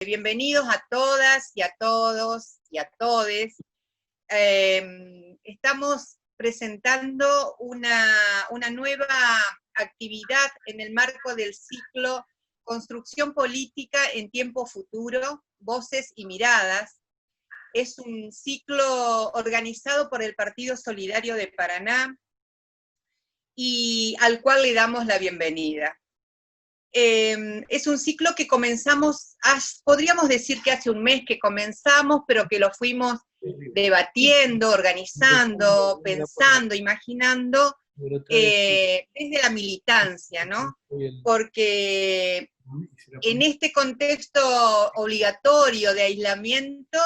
Bienvenidos a todas y a todos y a todes. Estamos presentando una nueva actividad en el marco del ciclo Construcción Política en Tiempo Futuro, Voces y Miradas. Es un ciclo organizado por el Partido Solidario de Paraná y al cual le damos la bienvenida. Es un ciclo que comenzamos, podríamos decir que hace un mes que comenzamos, pero que lo fuimos debatiendo, organizando, pensando, imaginando, desde la militancia, ¿no? Porque en este contexto obligatorio de aislamiento,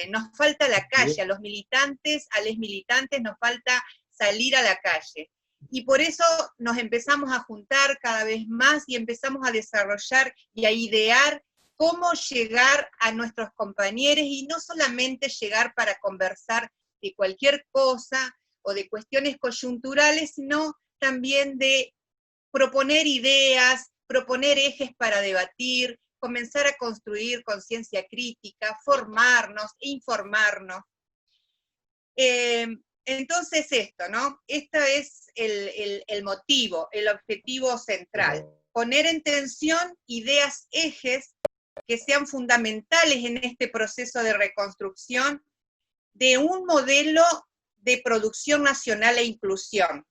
nos falta la calle, a los militantes, a les militantes nos falta salir a la calle. Y por eso nos empezamos a juntar cada vez más y empezamos a desarrollar y a idear cómo llegar a nuestros compañeros, y no solamente llegar para conversar de cualquier cosa o de cuestiones coyunturales, sino también de proponer ideas, proponer ejes para debatir, comenzar a construir conciencia crítica, formarnos, informarnos. Entonces esto, ¿no? Este es el motivo, el objetivo central. Poner en tensión ideas, ejes, que sean fundamentales en este proceso de reconstrucción de un modelo de producción nacional e inclusión.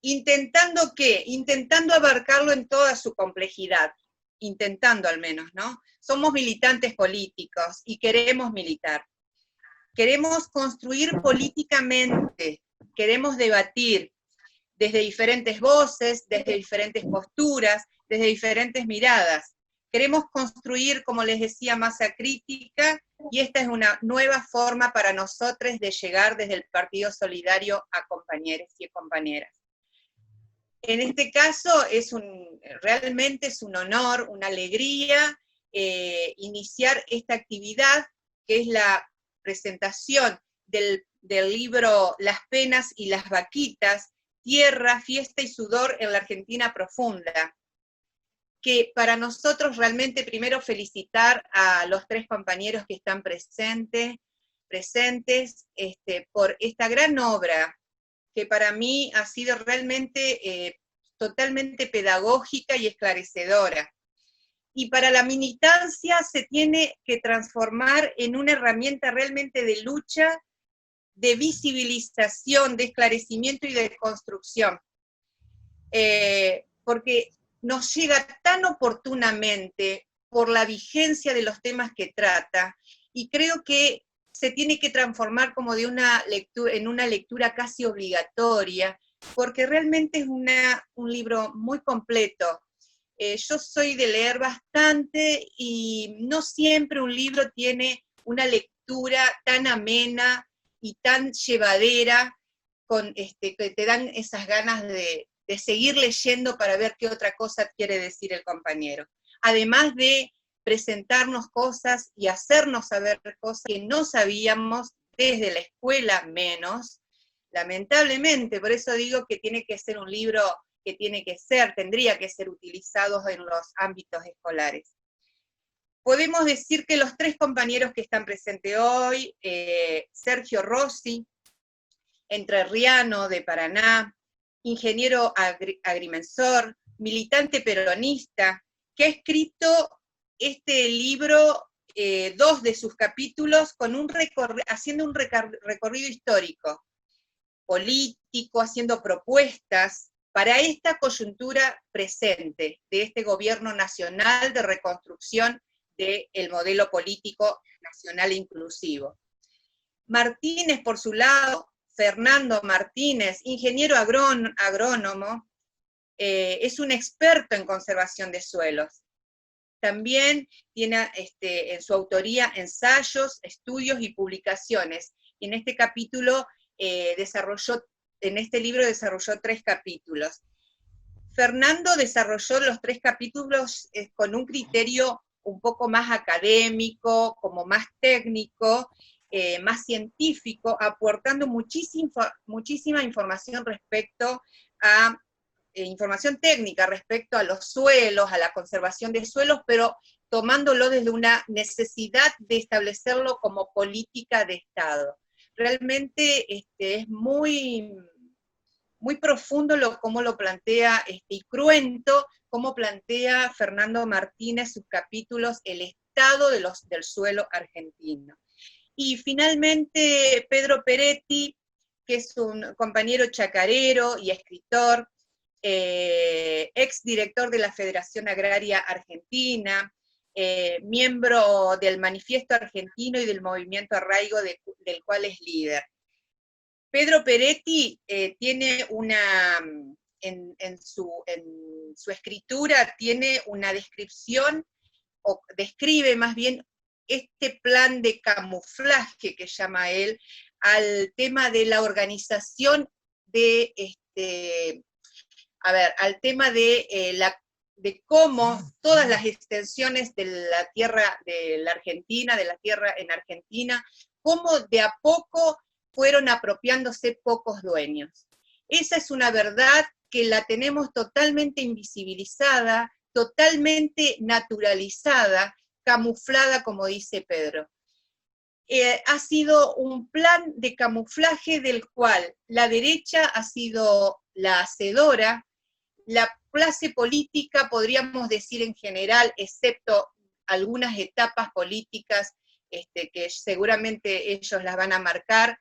¿Intentando qué? Intentando abarcarlo en toda su complejidad. Intentando al menos, ¿no? Somos militantes políticos y queremos militar. Queremos construir políticamente, queremos debatir desde diferentes voces, desde diferentes posturas, desde diferentes miradas. Queremos construir, como les decía, masa crítica, y esta es una nueva forma para nosotros de llegar desde el Partido Solidario a compañeros y compañeras. En este caso realmente es un honor, una alegría iniciar esta actividad, que es la presentación del libro Las penas y las vaquitas, Tierra, Fiesta y Sudor en la Argentina Profunda, que para nosotros realmente primero felicitar a los tres compañeros que están presentes por esta gran obra, que para mí ha sido realmente totalmente pedagógica y esclarecedora. Y para la militancia se tiene que transformar en una herramienta realmente de lucha, de visibilización, de esclarecimiento y de construcción. Porque nos llega tan oportunamente por la vigencia de los temas que trata, y creo que se tiene que transformar como en una lectura casi obligatoria, porque realmente es un libro muy completo. Yo soy de leer bastante y no siempre un libro tiene una lectura tan amena y tan llevadera, que te dan esas ganas de seguir leyendo para ver qué otra cosa quiere decir el compañero. Además de presentarnos cosas y hacernos saber cosas que no sabíamos desde la escuela menos, lamentablemente. Por eso digo que tiene que ser un libro que tendría que ser utilizado en los ámbitos escolares. Podemos decir que los tres compañeros que están presentes hoy, Sergio Rossi, entrerriano de Paraná, ingeniero agrimensor, militante peronista, que ha escrito este libro, 2 de sus capítulos, haciendo un recorrido histórico, político, haciendo propuestas para esta coyuntura presente de este gobierno nacional de reconstrucción del modelo político nacional inclusivo. Martínez, por su lado, Fernando Martínez, ingeniero agrónomo, es un experto en conservación de suelos. También tiene en su autoría ensayos, estudios y publicaciones. Y en este capítulo en este libro desarrolló 3 capítulos. Fernando desarrolló los 3 capítulos con un criterio un poco más académico, como más técnico, más científico, aportando muchísima información información técnica respecto a los suelos, a la conservación de suelos, pero tomándolo desde una necesidad de establecerlo como política de Estado. Realmente es muy, muy profundo cómo lo plantea, y cruento, cómo plantea Fernando Martínez sus capítulos, el estado del suelo argentino. Y finalmente Pedro Peretti, que es un compañero chacarero y escritor, ex director de la Federación Agraria Argentina, miembro del Manifiesto Argentino y del Movimiento Arraigo, del cual es líder. Pedro Peretti tiene en su escritura tiene una descripción, o describe más bien este plan de camuflaje que llama él, al tema de la organización de, al tema de cómo todas las extensiones de la tierra de la Argentina, de la tierra en Argentina, cómo de a poco fueron apropiándose pocos dueños. Esa es una verdad que la tenemos totalmente invisibilizada, totalmente naturalizada, camuflada, como dice Pedro. Ha sido un plan de camuflaje del cual la derecha ha sido la hacedora, la clase política, podríamos decir en general, excepto algunas etapas políticas que seguramente ellos las van a marcar,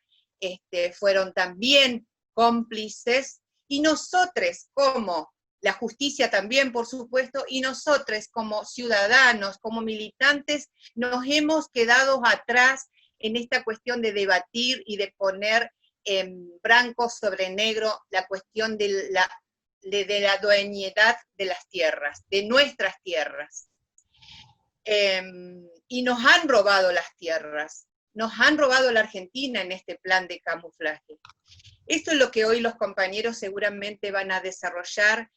fueron también cómplices, y nosotros como la justicia también, por supuesto, y nosotros como ciudadanos, como militantes, nos hemos quedado atrás en esta cuestión de debatir y de poner en blanco sobre negro la cuestión de la dueñedad de las tierras, de nuestras tierras. Y nos han robado las tierras, nos han robado la Argentina en este plan de camuflaje. Esto es lo que hoy los compañeros seguramente van a desarrollar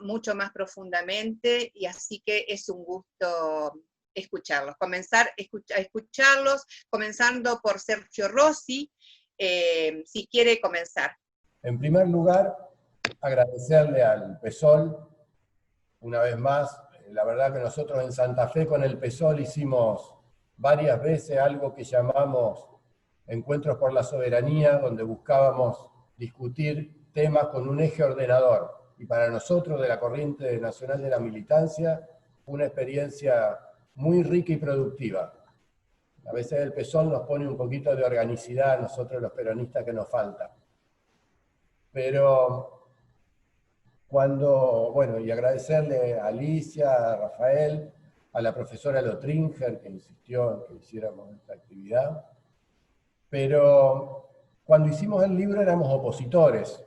mucho más profundamente, y así que es un gusto escucharlos, comenzar a escucharlos, comenzando por Sergio Rossi, si quiere comenzar. En primer lugar, agradecerle al PSOL, una vez más. La verdad que nosotros en Santa Fe con el PSOL hicimos varias veces algo que llamamos Encuentros por la Soberanía, donde buscábamos discutir temas con un eje ordenador. Y para nosotros, de la Corriente Nacional de la Militancia, fue una experiencia muy rica y productiva. A veces el PSOL nos pone un poquito de organicidad a nosotros los peronistas que nos falta. Pero bueno, y agradecerle a Alicia, a Rafael, a la profesora Lotringer, que insistió en que hiciéramos esta actividad. Pero cuando hicimos el libro éramos opositores.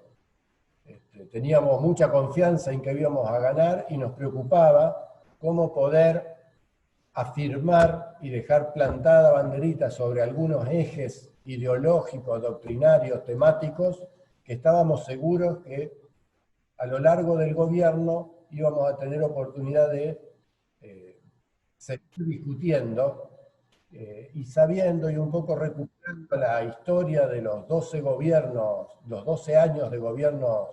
Teníamos mucha confianza en que íbamos a ganar y nos preocupaba cómo poder afirmar y dejar plantada banderita sobre algunos ejes ideológicos, doctrinarios, temáticos, que estábamos seguros que a lo largo del gobierno íbamos a tener oportunidad de seguir discutiendo y sabiendo y un poco recuperando la historia de los 12 gobiernos, los 12 años de gobiernos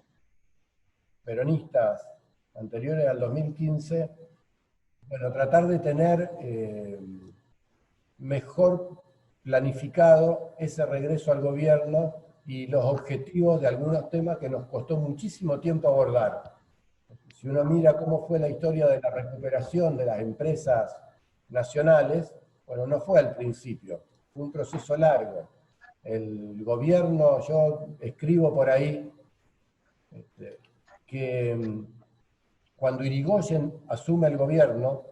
peronistas anteriores al 2015, bueno, tratar de tener mejor planificado ese regreso al gobierno y los objetivos de algunos temas que nos costó muchísimo tiempo abordar. Si uno mira cómo fue la historia de la recuperación de las empresas nacionales, bueno, no fue al principio, fue un proceso largo. El gobierno, yo escribo por ahí, que cuando Irigoyen asume el gobierno,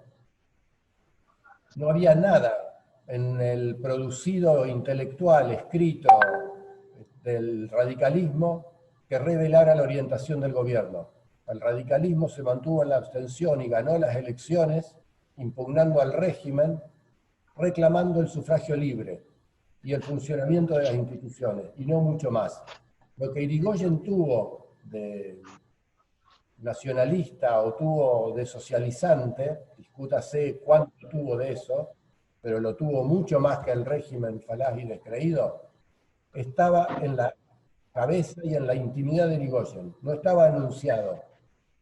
no había nada en el producido intelectual, escrito del radicalismo, que revelara la orientación del gobierno. El radicalismo se mantuvo en la abstención y ganó las elecciones, impugnando al régimen, reclamando el sufragio libre y el funcionamiento de las instituciones, y no mucho más. Lo que Irigoyen tuvo de nacionalista o tuvo de socializante, discútase cuánto tuvo de eso, pero lo tuvo mucho más que el régimen falaz y descreído, estaba en la cabeza y en la intimidad de Irigoyen, no estaba anunciado.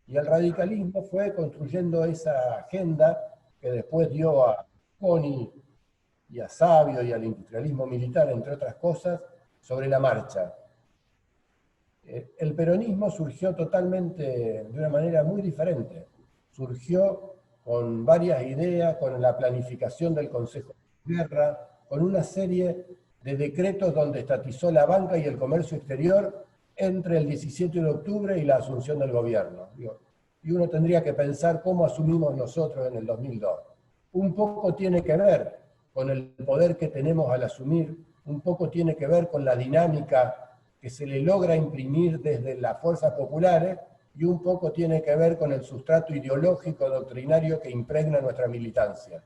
Y el radicalismo fue construyendo esa agenda que después dio a Coni y a Savio y al industrialismo militar, entre otras cosas, sobre la marcha. El peronismo surgió totalmente de una manera muy diferente. Surgió con varias ideas, con la planificación del Consejo de Guerra, con una serie de decretos donde estatizó la banca y el comercio exterior entre el 17 de octubre y la asunción del gobierno. Y uno tendría que pensar cómo asumimos nosotros en el 2002. Un poco tiene que ver con el poder que tenemos al asumir, un poco tiene que ver con la dinámica que se le logra imprimir desde las fuerzas populares, y un poco tiene que ver con el sustrato ideológico, doctrinario que impregna nuestra militancia.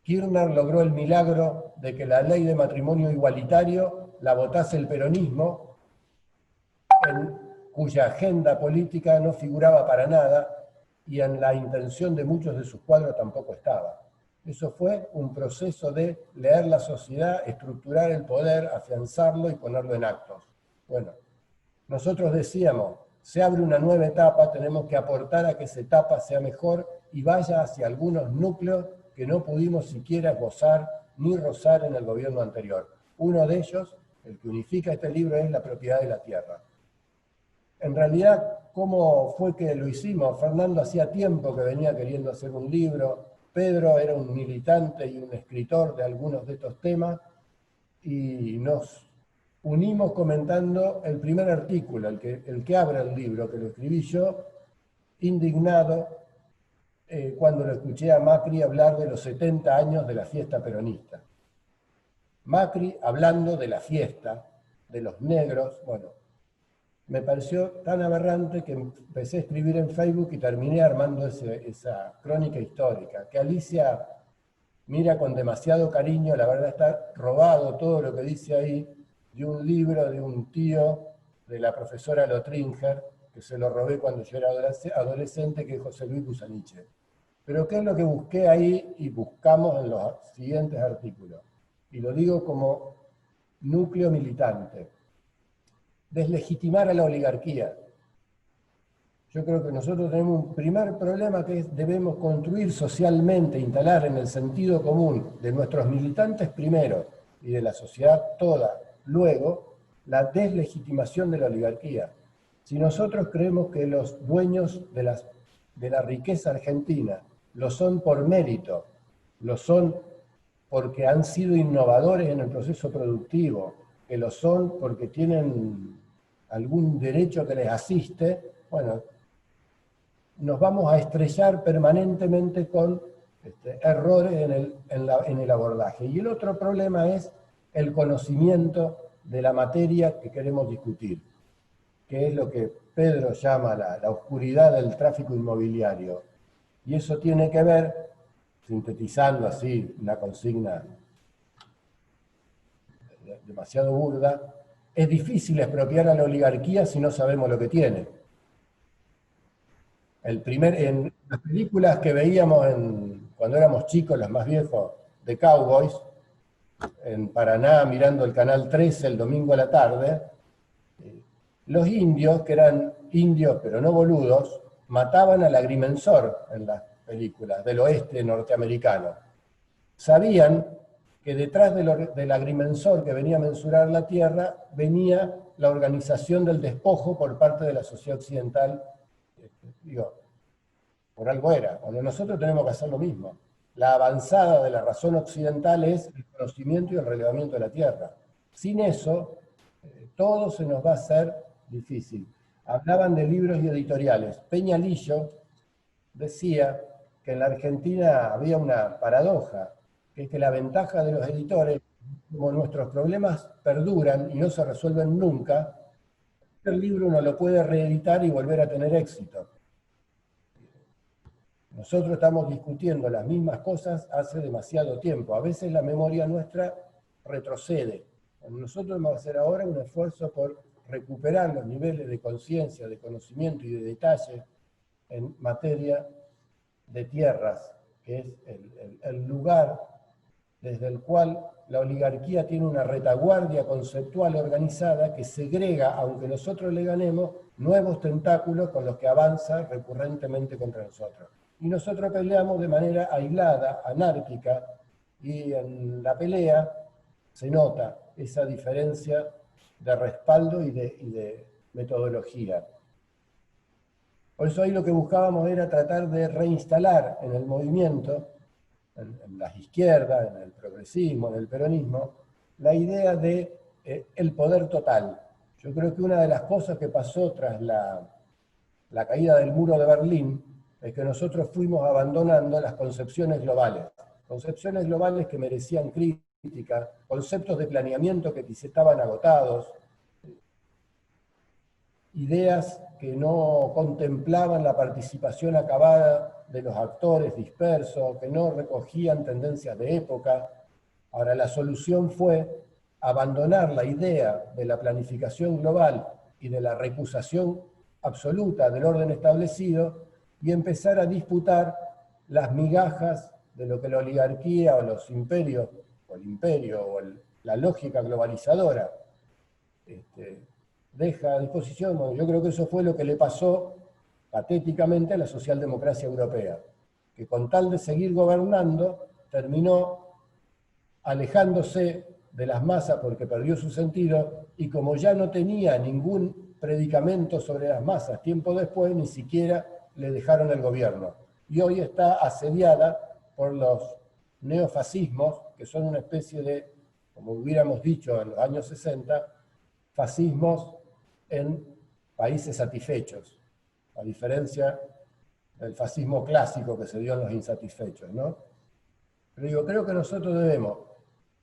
Kirchner logró el milagro de que la ley de matrimonio igualitario la votase el peronismo, en cuya agenda política no figuraba para nada, y en la intención de muchos de sus cuadros tampoco estaba. Eso fue un proceso de leer la sociedad, estructurar el poder, afianzarlo y ponerlo en actos. Bueno, nosotros decíamos, se abre una nueva etapa, tenemos que aportar a que esa etapa sea mejor y vaya hacia algunos núcleos que no pudimos siquiera gozar ni rozar en el gobierno anterior. Uno de ellos, el que unifica este libro, es la propiedad de la tierra. En realidad, ¿cómo fue que lo hicimos? Fernando hacía tiempo que venía queriendo hacer un libro, Pedro era un militante y un escritor de algunos de estos temas, y nos unimos comentando el primer artículo, el que abre el libro, que lo escribí yo, indignado, cuando lo escuché a Macri hablar de los 70 años de la fiesta peronista. Macri hablando de la fiesta, de los negros, bueno, me pareció tan aberrante que empecé a escribir en Facebook y terminé armando esa crónica histórica, que Alicia mira con demasiado cariño. La verdad está robado todo lo que dice ahí de un libro de un tío de la profesora Lotringer, que se lo robé cuando yo era adolescente, que es José Luis Busaniche. Pero ¿qué es lo que busqué ahí y buscamos en los siguientes artículos? Y lo digo como núcleo militante. Deslegitimar a la oligarquía. Yo creo que nosotros tenemos un primer problema, que es debemos construir socialmente, instalar en el sentido común de nuestros militantes primero y de la sociedad toda luego, la deslegitimación de la oligarquía. Si nosotros creemos que los dueños de la riqueza argentina lo son por mérito, lo son porque han sido innovadores en el proceso productivo, que lo son porque tienen algún derecho que les asiste, bueno, nos vamos a estrellar permanentemente con errores en el abordaje. Y el otro problema es el conocimiento de la materia que queremos discutir, que es lo que Pedro llama la oscuridad del tráfico inmobiliario. Y eso tiene que ver, sintetizando así una consigna demasiado burda, es difícil expropiar a la oligarquía si no sabemos lo que tiene. En las películas que veíamos cuando éramos chicos, los más viejos, de cowboys, en Paraná, mirando el Canal 13 el domingo a la tarde, los indios, que eran indios pero no boludos, mataban al agrimensor en las películas del oeste norteamericano. Sabían que detrás del agrimensor que venía a mensurar la tierra, venía la organización del despojo por parte de la sociedad occidental. Digo, por algo era. Bueno, nosotros tenemos que hacer lo mismo. La avanzada de la razón occidental es el conocimiento y el relevamiento de la tierra. Sin eso, todo se nos va a hacer difícil. Hablaban de libros y editoriales. Peñalillo decía que en la Argentina había una paradoja, que es que la ventaja de los editores, como nuestros problemas perduran y no se resuelven nunca, el libro uno lo puede reeditar y volver a tener éxito. Nosotros estamos discutiendo las mismas cosas hace demasiado tiempo. A veces la memoria nuestra retrocede. Nosotros vamos a hacer ahora un esfuerzo por recuperar los niveles de conciencia, de conocimiento y de detalle en materia de tierras, que es el lugar desde el cual la oligarquía tiene una retaguardia conceptual organizada que segrega, aunque nosotros le ganemos, nuevos tentáculos con los que avanza recurrentemente contra nosotros. y nosotros peleamos de manera aislada, anárquica, y en la pelea se nota esa diferencia de respaldo y de metodología. Por eso ahí lo que buscábamos era tratar de reinstalar en el movimiento, en las izquierdas, en el progresismo, en el peronismo, la idea de el poder total. Yo creo que una de las cosas que pasó tras la caída del muro de Berlín es que nosotros fuimos abandonando las concepciones globales que merecían crítica, conceptos de planeamiento que quizá estaban agotados, ideas que no contemplaban la participación acabada de los actores dispersos, que no recogían tendencias de época. Ahora, la solución fue abandonar la idea de la planificación global y de la recusación absoluta del orden establecido y empezar a disputar las migajas de lo que la oligarquía o los imperios, o el imperio, o la lógica globalizadora deja a disposición. Bueno, yo creo que eso fue lo que le pasó patéticamente a la socialdemocracia europea, que con tal de seguir gobernando terminó alejándose de las masas porque perdió su sentido, y como ya no tenía ningún predicamento sobre las masas tiempo después, ni siquiera le dejaron el gobierno. Y hoy está asediada por los neofascismos, que son una especie de, como hubiéramos dicho en los años 60, fascismos en países satisfechos, a diferencia del fascismo clásico que se dio en los insatisfechos, ¿no? Pero digo, creo que nosotros debemos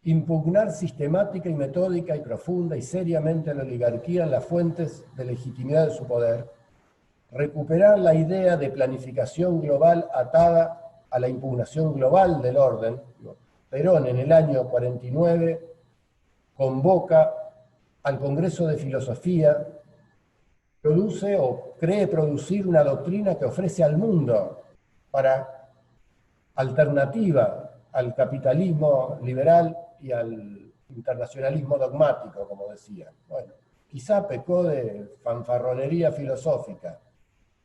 impugnar sistemática y metódica y profunda y seriamente a la oligarquía en las fuentes de legitimidad de su poder, recuperar la idea de planificación global atada a la impugnación global del orden. Perón en el año 49 convoca al Congreso de Filosofía, produce o cree producir una doctrina que ofrece al mundo para alternativa al capitalismo liberal y al internacionalismo dogmático, como decía. Bueno, quizá pecó de fanfarronería filosófica,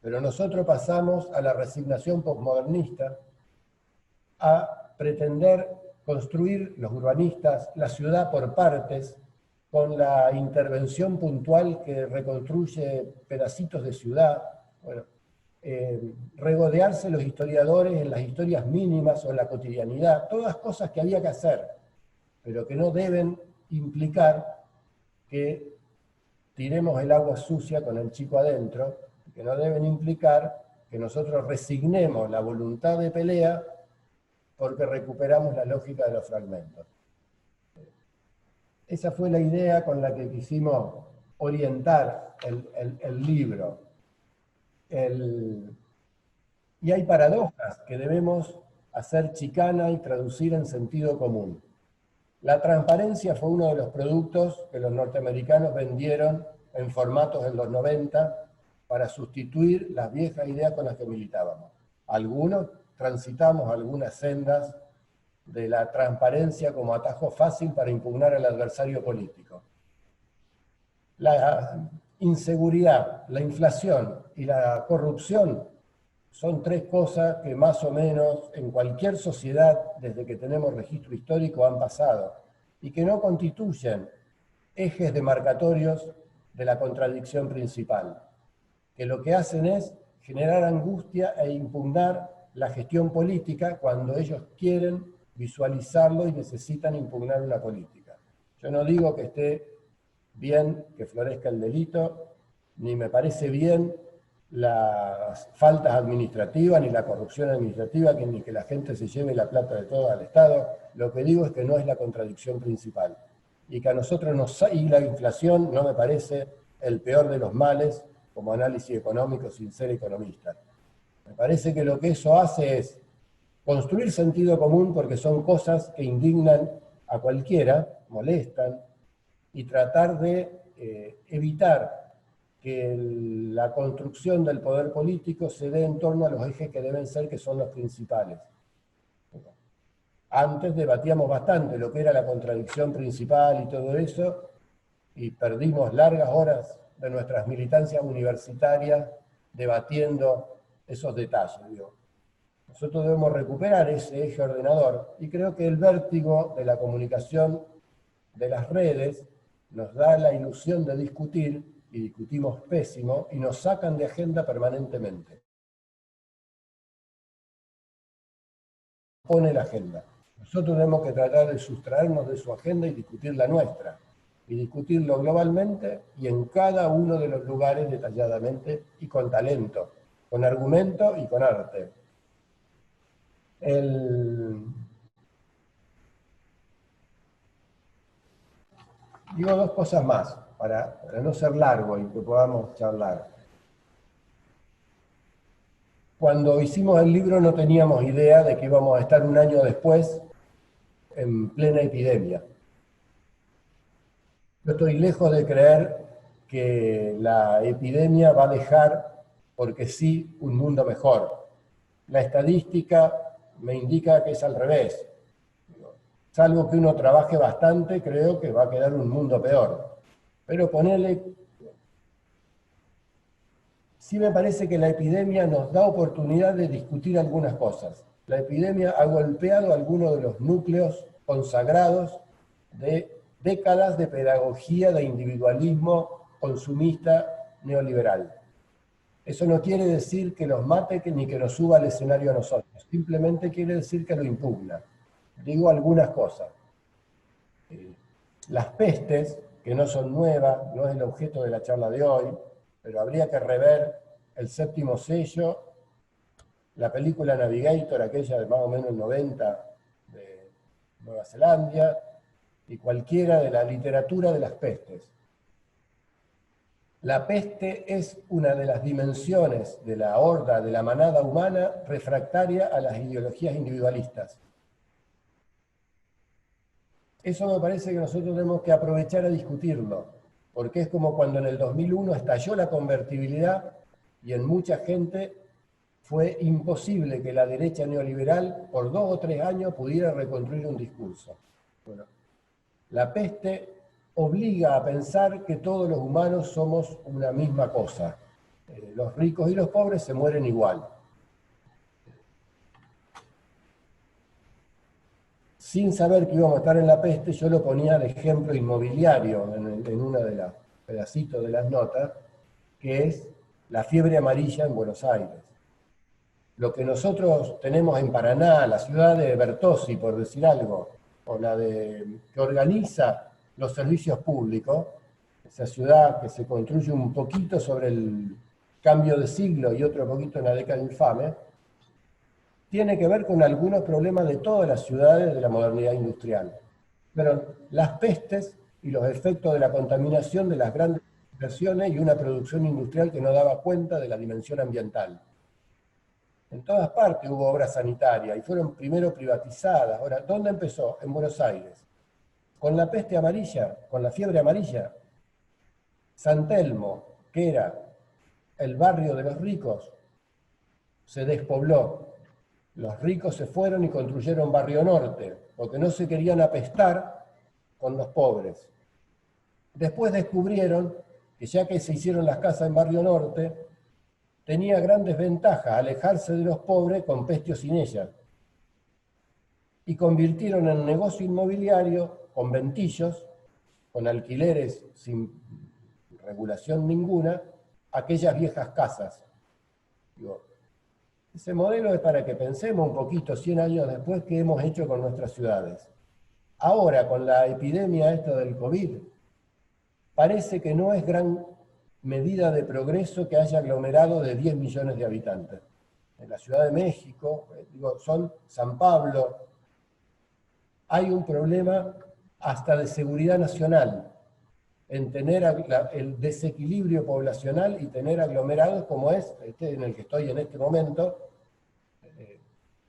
pero nosotros pasamos a la resignación postmodernista, a pretender construir los urbanistas la ciudad por partes, con la intervención puntual que reconstruye pedacitos de ciudad. Bueno, regodearse los historiadores en las historias mínimas o en la cotidianidad, todas cosas que había que hacer, pero que no deben implicar que tiremos el agua sucia con el chico adentro, que no deben implicar que nosotros resignemos la voluntad de pelea porque recuperamos la lógica de los fragmentos. Esa fue la idea con la que quisimos orientar el libro. Y hay paradojas que debemos hacer chicana y traducir en sentido común. La transparencia fue uno de los productos que los norteamericanos vendieron en formatos en los 90 para sustituir las viejas ideas con las que militábamos. Algunos transitamos algunas sendas de la transparencia como atajo fácil para impugnar al adversario político. La inseguridad, la inflación y la corrupción son tres cosas que más o menos en cualquier sociedad, desde que tenemos registro histórico, han pasado, y que no constituyen ejes demarcatorios de la contradicción principal, que lo que hacen es generar angustia e impugnar la gestión política cuando ellos quieren visualizarlo y necesitan impugnar una política. Yo no digo que esté bien que florezca el delito, ni me parece bien las faltas administrativas, ni la corrupción administrativa, ni que la gente se lleve la plata de todo al Estado. Lo que digo es que no es la contradicción principal. Y que a nosotros y la inflación no me parece el peor de los males como análisis económico sin ser economista. Me parece que lo que eso hace es construir sentido común, porque son cosas que indignan a cualquiera, molestan, y tratar de evitar que la construcción del poder político se dé en torno a los ejes que deben ser, que son los principales. Antes debatíamos bastante lo que era la contradicción principal y todo eso, y perdimos largas horas de nuestras militancias universitarias debatiendo esos detalles. Digo. Nosotros debemos recuperar ese eje ordenador, y creo que el vértigo de la comunicación de las redes nos da la ilusión de discutir, y discutimos pésimo, y nos sacan de agenda permanentemente. Pone la agenda. Nosotros tenemos que tratar de sustraernos de su agenda y discutir la nuestra, y discutirlo globalmente y en cada uno de los lugares detalladamente y con talento, con argumento y con arte. Digo dos cosas más, para no ser largo y que podamos charlar. Cuando hicimos el libro no teníamos idea de que íbamos a estar un año después en plena epidemia. Yo estoy lejos de creer que la epidemia va a dejar, porque sí, un mundo mejor. La estadística me indica que es al revés. Salvo que uno trabaje bastante, creo que va a quedar un mundo peor. Pero sí me parece que la epidemia nos da oportunidad de discutir algunas cosas. La epidemia ha golpeado algunos de los núcleos consagrados de décadas de pedagogía de individualismo consumista neoliberal. Eso no quiere decir que los mate ni que nos suba al escenario a nosotros. Simplemente quiere decir que lo impugna. Digo algunas cosas. Las pestes, que no son nuevas, no es el objeto de la charla de hoy, pero habría que rever El Séptimo Sello, la película Navigator, aquella de más o menos 90 de Nueva Zelanda, y cualquiera de la literatura de las pestes. La peste es una de las dimensiones de la horda, de la manada humana refractaria a las ideologías individualistas. Eso me parece que nosotros tenemos que aprovechar a discutirlo, porque es como cuando en el 2001 estalló la convertibilidad y en mucha gente fue imposible que la derecha neoliberal por 2 o 3 años pudiera reconstruir un discurso. Bueno, la peste obliga a pensar que todos los humanos somos una misma cosa. Los ricos y los pobres se mueren igual. Sin saber que íbamos a estar en la peste, yo lo ponía de ejemplo inmobiliario en uno de los pedacitos de las notas, que es la fiebre amarilla en Buenos Aires. Lo que nosotros tenemos en Paraná, la ciudad de Bertozzi, por decir algo, o la que organiza los servicios públicos, esa ciudad que se construye un poquito sobre el cambio de siglo y otro poquito en la década infame, tiene que ver con algunos problemas de todas las ciudades de la modernidad industrial. Pero las pestes y los efectos de la contaminación de las grandes inversiones y una producción industrial que no daba cuenta de la dimensión ambiental. En todas partes hubo obras sanitarias y fueron primero privatizadas. Ahora, ¿dónde empezó? En Buenos Aires. Con la peste amarilla, con la fiebre amarilla. San Telmo, que era el barrio de los ricos, se despobló. Los ricos se fueron y construyeron Barrio Norte, porque no se querían apestar con los pobres. Después descubrieron que ya que se hicieron las casas en Barrio Norte, tenía grandes ventajas alejarse de los pobres con peste o sin ella. Y convirtieron en negocio inmobiliario, con ventillos, con alquileres sin regulación ninguna, aquellas viejas casas. Ese modelo es para que pensemos un poquito, 100 años después, qué hemos hecho con nuestras ciudades. Ahora, con la epidemia esta del COVID, parece que no es gran medida de progreso que haya aglomerado de 10 millones de habitantes. En la Ciudad de México, son San Pablo, hay un problema hasta de seguridad nacional en tener el desequilibrio poblacional y tener aglomerados como es en el que estoy en este momento,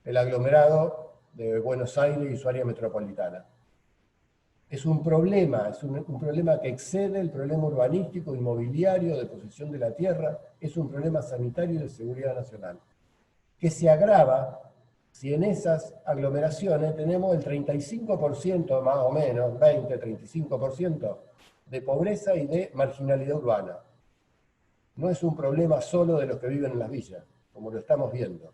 el aglomerado de Buenos Aires y su área metropolitana. Es un problema que excede el problema urbanístico, inmobiliario, de posesión de la tierra, es un problema sanitario y de seguridad nacional, que se agrava si en esas aglomeraciones tenemos el 35% más o menos, 20-35%, de pobreza y de marginalidad urbana. No es un problema solo de los que viven en las villas, como lo estamos viendo.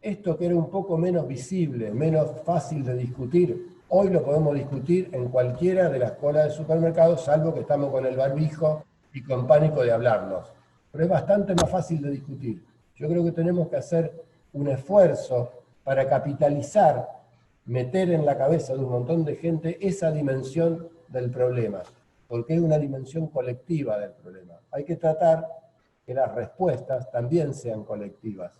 esto que era un poco menos visible, menos fácil de discutir, hoy lo podemos discutir en cualquiera de las colas de supermercados, salvo que estamos con el barbijo y con pánico de hablarnos. Pero es bastante más fácil de discutir. Yo creo que tenemos que hacer un esfuerzo para capitalizar, meter en la cabeza de un montón de gente esa dimensión del problema, porque es una dimensión colectiva del problema. Hay que tratar que las respuestas también sean colectivas.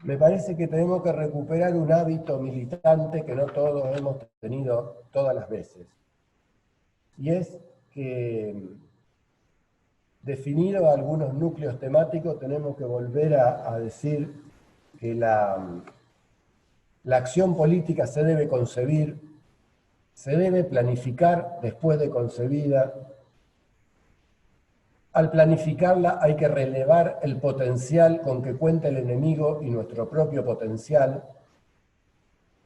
Me parece que tenemos que recuperar un hábito militante que no todos hemos tenido todas las veces. Y es que, definidos algunos núcleos temáticos, tenemos que volver a decir que la acción política se debe concebir, se debe planificar después de concebida. Al planificarla hay que relevar el potencial con que cuenta el enemigo y nuestro propio potencial.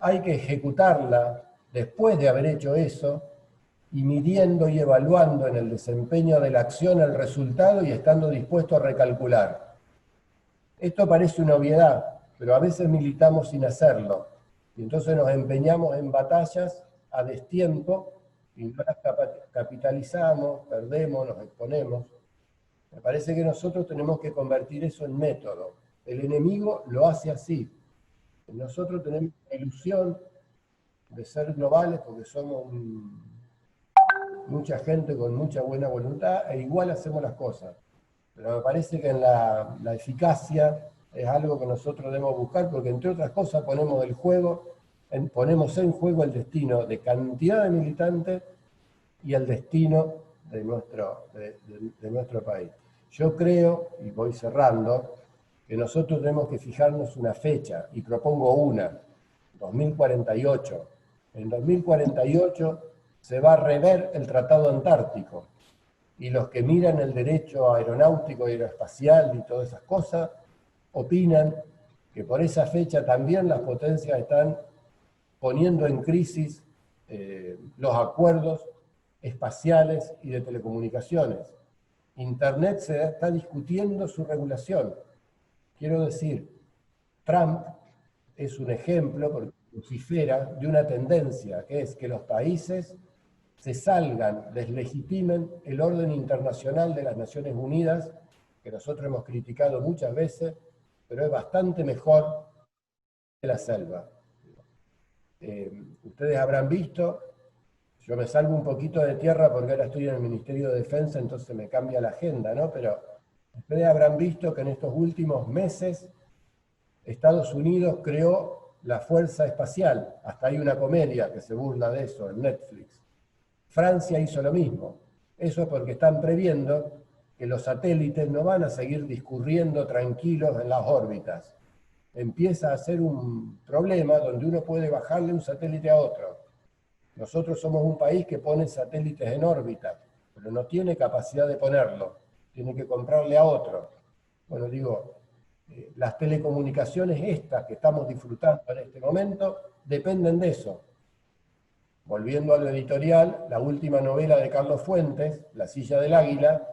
Hay que ejecutarla después de haber hecho eso y midiendo y evaluando en el desempeño de la acción el resultado y estando dispuesto a recalcular. Esto parece una obviedad, pero a veces militamos sin hacerlo y entonces nos empeñamos en batallas a destiempo y no las capitalizamos, perdemos, nos exponemos. Me parece que nosotros tenemos que convertir eso en método. El enemigo lo hace así. Nosotros tenemos la ilusión de ser globales porque somos mucha gente con mucha buena voluntad e igual hacemos las cosas. Pero me parece que en la eficacia es algo que nosotros debemos buscar porque, entre otras cosas, ponemos en juego el destino de cantidad de militantes y el destino de nuestro país. Yo creo, y voy cerrando, que nosotros tenemos que fijarnos una fecha, y propongo una, 2048. En 2048 se va a rever el Tratado Antártico, y los que miran el derecho aeronáutico y aeroespacial y todas esas cosas, opinan que por esa fecha también las potencias están poniendo en crisis los acuerdos espaciales y de telecomunicaciones. Internet se está discutiendo su regulación. Quiero decir, Trump es un ejemplo, porque vocifera, de una tendencia, que es que los países se salgan, deslegitimen el orden internacional de las Naciones Unidas, que nosotros hemos criticado muchas veces, pero es bastante mejor que la selva. Ustedes habrán visto, yo me salgo un poquito de tierra porque ahora estoy en el Ministerio de Defensa, entonces me cambia la agenda, ¿no? Pero ustedes habrán visto que en estos últimos meses Estados Unidos creó la Fuerza Espacial. Hasta hay una comedia que se burla de eso en Netflix. Francia hizo lo mismo. Eso es porque están previendo que los satélites no van a seguir discurriendo tranquilos en las órbitas. Empieza a ser un problema donde uno puede bajarle un satélite a otro. Nosotros somos un país que pone satélites en órbita, pero no tiene capacidad de ponerlo. Tiene que comprarle a otro. Bueno, digo, las telecomunicaciones estas que estamos disfrutando en este momento dependen de eso. Volviendo a lo editorial, la última novela de Carlos Fuentes, La silla del águila,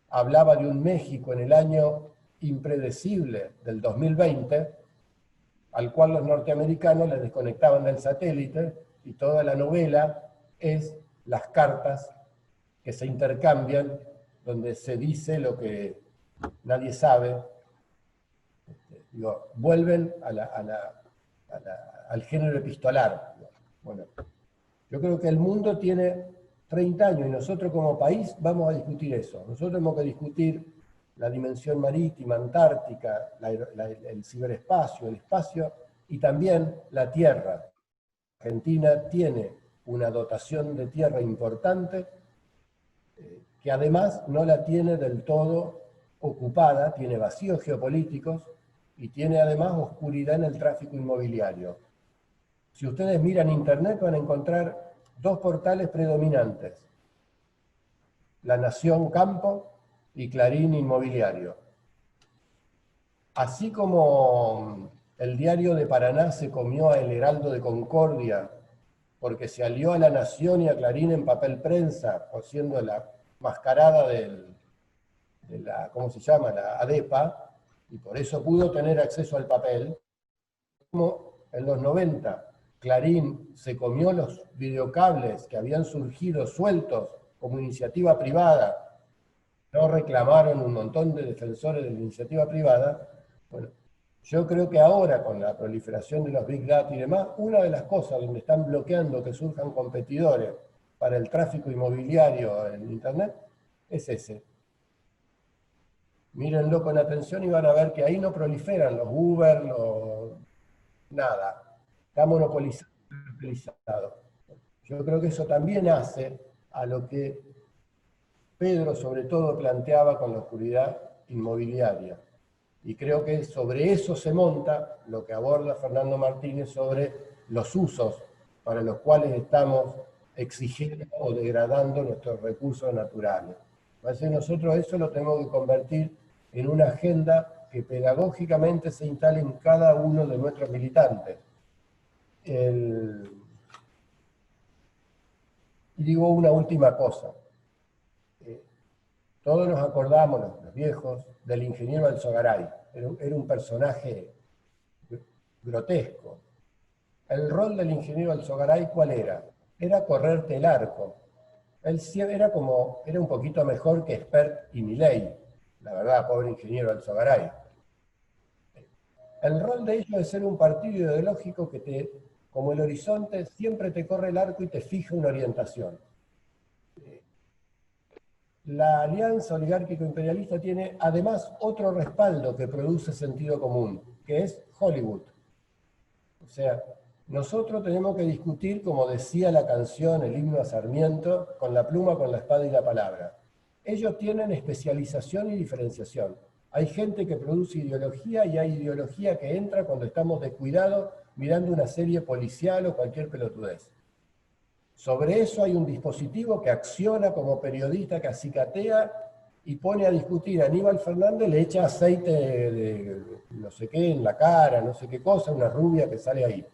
hablaba de un México en el año impredecible del 2020, al cual los norteamericanos les desconectaban del satélite, y toda la novela es las cartas que se intercambian, donde se dice lo que nadie sabe. Vuelven al género epistolar. Bueno, yo creo que el mundo tiene 30 años y nosotros como país vamos a discutir eso. Nosotros tenemos que discutir la dimensión marítima, antártica, el ciberespacio, el espacio y también la tierra. Argentina tiene una dotación de tierra importante que además no la tiene del todo ocupada, tiene vacíos geopolíticos y tiene además oscuridad en el tráfico inmobiliario. Si ustedes miran Internet van a encontrar dos portales predominantes: La Nación Campo y Clarín Inmobiliario. Así como el Diario de Paraná se comió a El Heraldo de Concordia porque se alió a La Nación y a Clarín en papel prensa, por siendo la mascarada de la, ¿cómo se llama?, la ADEPA, y por eso pudo tener acceso al papel, como en los 90 Clarín se comió los videocables que habían surgido sueltos como iniciativa privada, no reclamaron un montón de defensores de la iniciativa privada. Bueno, yo creo que ahora, con la proliferación de los Big Data y demás, una de las cosas donde están bloqueando que surjan competidores para el tráfico inmobiliario en Internet es ese. Mírenlo con atención y van a ver que ahí no proliferan los Uber, nada. Está monopolizado. Yo creo que eso también hace a lo que Pedro sobre todo planteaba con la oscuridad inmobiliaria. Y creo que sobre eso se monta lo que aborda Fernando Martínez sobre los usos para los cuales estamos exigiendo o degradando nuestros recursos naturales. Así que nosotros eso lo tenemos que convertir en una agenda que pedagógicamente se instale en cada uno de nuestros militantes. Y digo una última cosa. Todos nos acordamos, los viejos, del ingeniero Alzogaray. Era un personaje grotesco. El rol del ingeniero Alzogaray, ¿cuál era? Era correrte el arco. Él era un poquito mejor que Espert y Milei, la verdad, pobre ingeniero Alzogaray. El rol de ellos es ser un partido ideológico que como el horizonte, siempre te corre el arco y te fija una orientación. La alianza oligárquico-imperialista tiene además otro respaldo que produce sentido común, que es Hollywood. O sea, nosotros tenemos que discutir, como decía la canción, el himno a Sarmiento, con la pluma, con la espada y la palabra. Ellos tienen especialización y diferenciación. Hay gente que produce ideología y hay ideología que entra cuando estamos descuidados mirando una serie policial o cualquier pelotudez. Sobre eso hay un dispositivo que acciona como periodista, que acicatea y pone a discutir. Aníbal Fernández le echa aceite de no sé qué en la cara, no sé qué cosa, una rubia que sale ahí.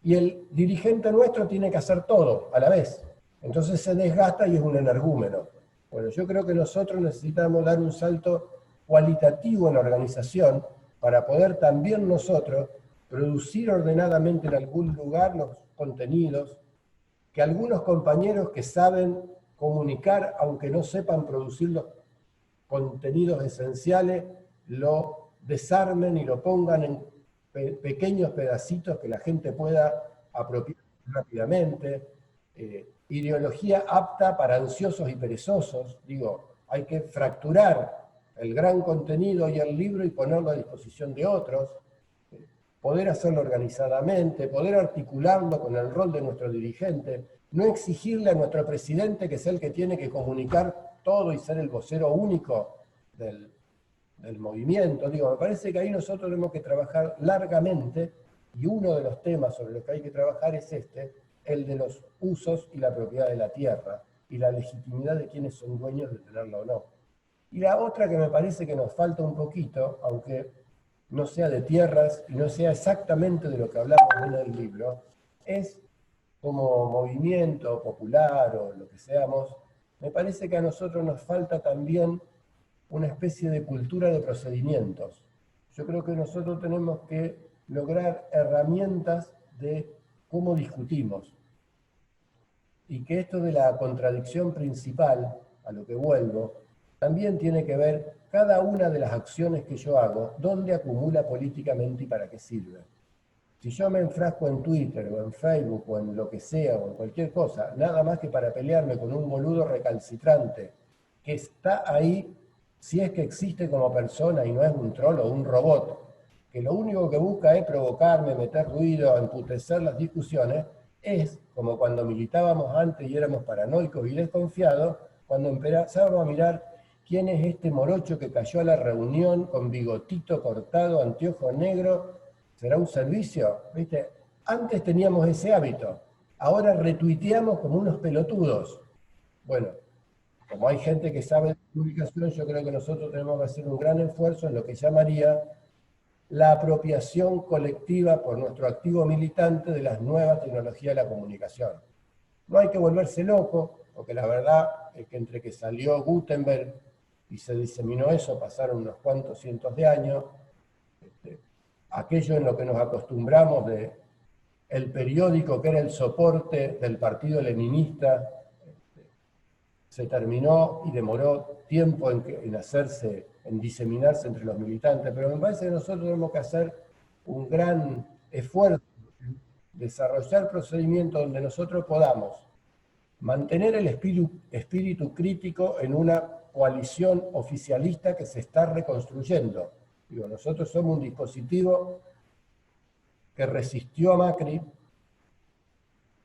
Y el dirigente nuestro tiene que hacer todo a la vez. Entonces se desgasta y es un energúmeno. Bueno, yo creo que nosotros necesitamos dar un salto cualitativo en la organización para poder también nosotros producir ordenadamente en algún lugar los contenidos que algunos compañeros que saben comunicar, aunque no sepan producir los contenidos esenciales, lo desarmen y lo pongan en pequeños pedacitos que la gente pueda apropiar rápidamente. Ideología apta para ansiosos y perezosos. Digo, hay que fracturar el gran contenido y el libro y ponerlo a disposición de otros. Poder hacerlo organizadamente, poder articularlo con el rol de nuestro dirigente, no exigirle a nuestro presidente que es el que tiene que comunicar todo y ser el vocero único del movimiento. Digo, me parece que ahí nosotros tenemos que trabajar largamente y uno de los temas sobre los que hay que trabajar es el de los usos y la propiedad de la tierra y la legitimidad de quienes son dueños de tenerla o no. Y la otra que me parece que nos falta un poquito, aunque no sea de tierras y no sea exactamente de lo que hablamos en el libro, es como movimiento popular o lo que seamos, me parece que a nosotros nos falta también una especie de cultura de procedimientos. Yo creo que nosotros tenemos que lograr herramientas de cómo discutimos. Y que esto de la contradicción principal, a lo que vuelvo, también tiene que ver cada una de las acciones que yo hago, dónde acumula políticamente y para qué sirve. Si yo me enfrasco en Twitter o en Facebook o en lo que sea o en cualquier cosa, nada más que para pelearme con un boludo recalcitrante que está ahí, si es que existe como persona y no es un troll o un robot, que lo único que busca es provocarme, meter ruido, emputecer las discusiones, es como cuando militábamos antes y éramos paranoicos y desconfiados, cuando empezábamos a mirar quién es este morocho que cayó a la reunión con bigotito cortado, anteojo negro, ¿será un servicio? ¿Viste? Antes teníamos ese hábito, ahora retuiteamos como unos pelotudos. Bueno, como hay gente que sabe de comunicación, yo creo que nosotros tenemos que hacer un gran esfuerzo en lo que llamaría la apropiación colectiva por nuestro activo militante de las nuevas tecnologías de la comunicación. No hay que volverse loco, porque la verdad es que entre que salió Gutenberg y se diseminó eso, pasaron unos cuantos cientos de años. Aquello en lo que nos acostumbramos de el periódico que era el soporte del partido leninista, se terminó y demoró tiempo en hacerse, en diseminarse entre los militantes, pero me parece que nosotros tenemos que hacer un gran esfuerzo en desarrollar procedimientos donde nosotros podamos mantener el espíritu crítico en una coalición oficialista que se está reconstruyendo. Digo, nosotros somos un dispositivo que resistió a Macri,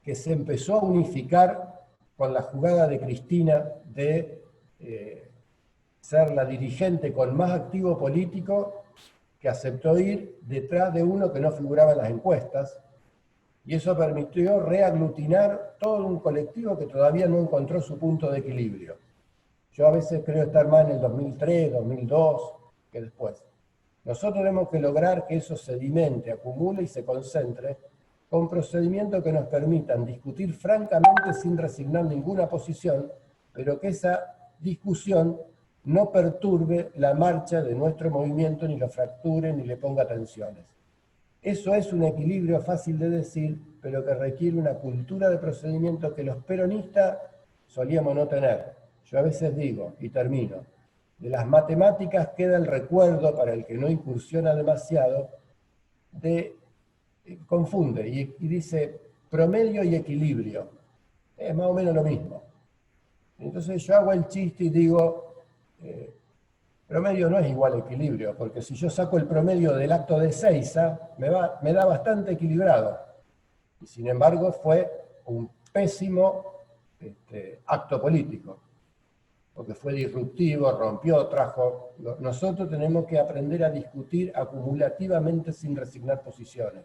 que se empezó a unificar con la jugada de Cristina de ser la dirigente con más activo político, que aceptó ir detrás de uno que no figuraba en las encuestas, y eso permitió reaglutinar todo un colectivo que todavía no encontró su punto de equilibrio. Yo a veces creo estar más en el 2003, 2002, que después. Nosotros tenemos que lograr que eso sedimente, acumule y se concentre con procedimientos que nos permitan discutir francamente sin resignar ninguna posición, pero que esa discusión no perturbe la marcha de nuestro movimiento, ni lo fracture, ni le ponga tensiones. Eso es un equilibrio fácil de decir, pero que requiere una cultura de procedimiento que los peronistas solíamos no tener. Yo a veces digo, y termino, de las matemáticas queda el recuerdo, para el que no incursiona demasiado, confunde y dice promedio y equilibrio. Es más o menos lo mismo. Entonces yo hago el chiste y digo, promedio no es igual a equilibrio, porque si yo saco el promedio del acto de Ezeiza, me da bastante equilibrado. Y sin embargo fue un pésimo acto político, porque fue disruptivo, rompió, trajo. Nosotros tenemos que aprender a discutir acumulativamente sin resignar posiciones.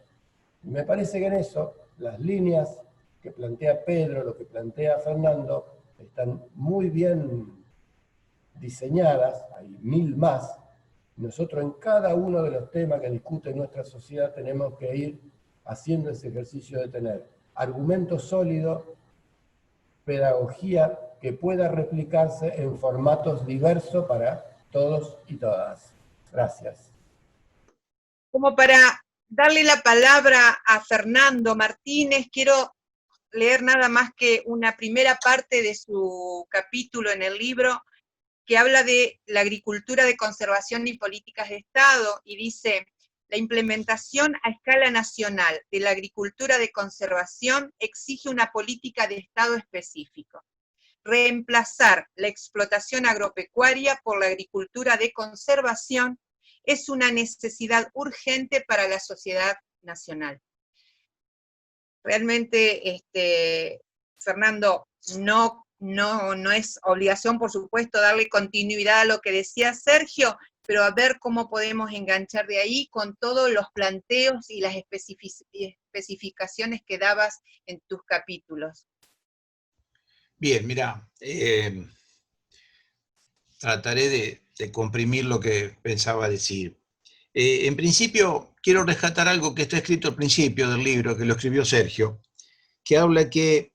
Y me parece que en eso las líneas que plantea Pedro, lo que plantea Fernando, están muy bien diseñadas, hay 1000 más. Nosotros en cada uno de los temas que discute nuestra sociedad tenemos que ir haciendo ese ejercicio de tener argumentos sólidos, pedagogía que pueda replicarse en formatos diversos para todos y todas. Gracias. Como para darle la palabra a Fernando Martínez, quiero leer nada más que una primera parte de su capítulo en el libro, que habla de la agricultura de conservación y políticas de Estado, y dice: la implementación a escala nacional de la agricultura de conservación exige una política de Estado específico. Reemplazar la explotación agropecuaria por la agricultura de conservación es una necesidad urgente para la sociedad nacional. Realmente, Fernando, no es obligación, por supuesto, darle continuidad a lo que decía Sergio, pero a ver cómo podemos enganchar de ahí con todos los planteos y las especificaciones que dabas en tus capítulos. Bien, mira, trataré de comprimir lo que pensaba decir. En principio, quiero rescatar algo que está escrito al principio del libro, que lo escribió Sergio, que habla que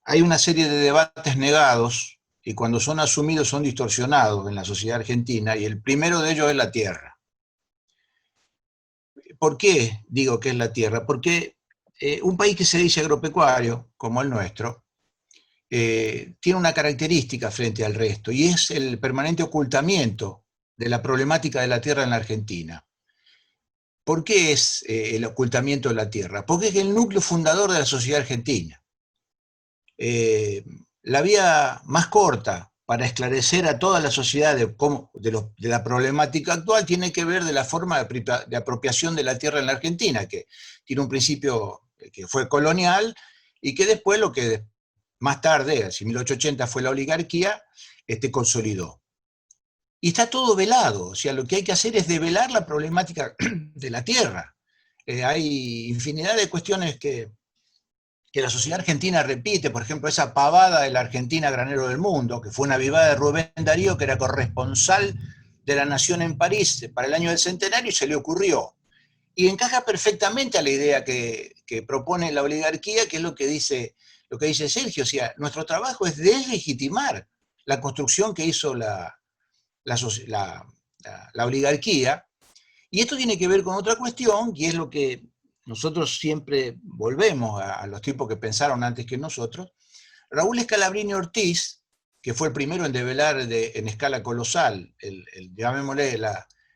hay una serie de debates negados y cuando son asumidos son distorsionados en la sociedad argentina, y el primero de ellos es la tierra. ¿Por qué digo que es la tierra? Porque un país que se dice agropecuario, como el nuestro, tiene una característica frente al resto, y es el permanente ocultamiento de la problemática de la tierra en la Argentina. ¿Por qué es el ocultamiento de la tierra? Porque es el núcleo fundador de la sociedad argentina. La vía más corta para esclarecer a toda la sociedad de la problemática actual tiene que ver de la forma de apropiación de la tierra en la Argentina, que tiene un principio que fue colonial y que después lo que más tarde, en 1880 fue la oligarquía, consolidó. Y está todo velado, o sea, lo que hay que hacer es develar la problemática de la tierra. Hay infinidad de cuestiones que la sociedad argentina repite, por ejemplo, esa pavada de la Argentina granero del mundo, que fue una vivada de Rubén Darío, que era corresponsal de La Nación en París para el año del centenario, y se le ocurrió. Y encaja perfectamente a la idea que propone la oligarquía, que es lo que dice Sergio, o sea, nuestro trabajo es deslegitimar la construcción que hizo la la oligarquía. Y esto tiene que ver con otra cuestión, y es lo que nosotros siempre volvemos a los tipos que pensaron antes que nosotros. Raúl Scalabrini Ortiz, que fue el primero en develar en escala colosal llamémosle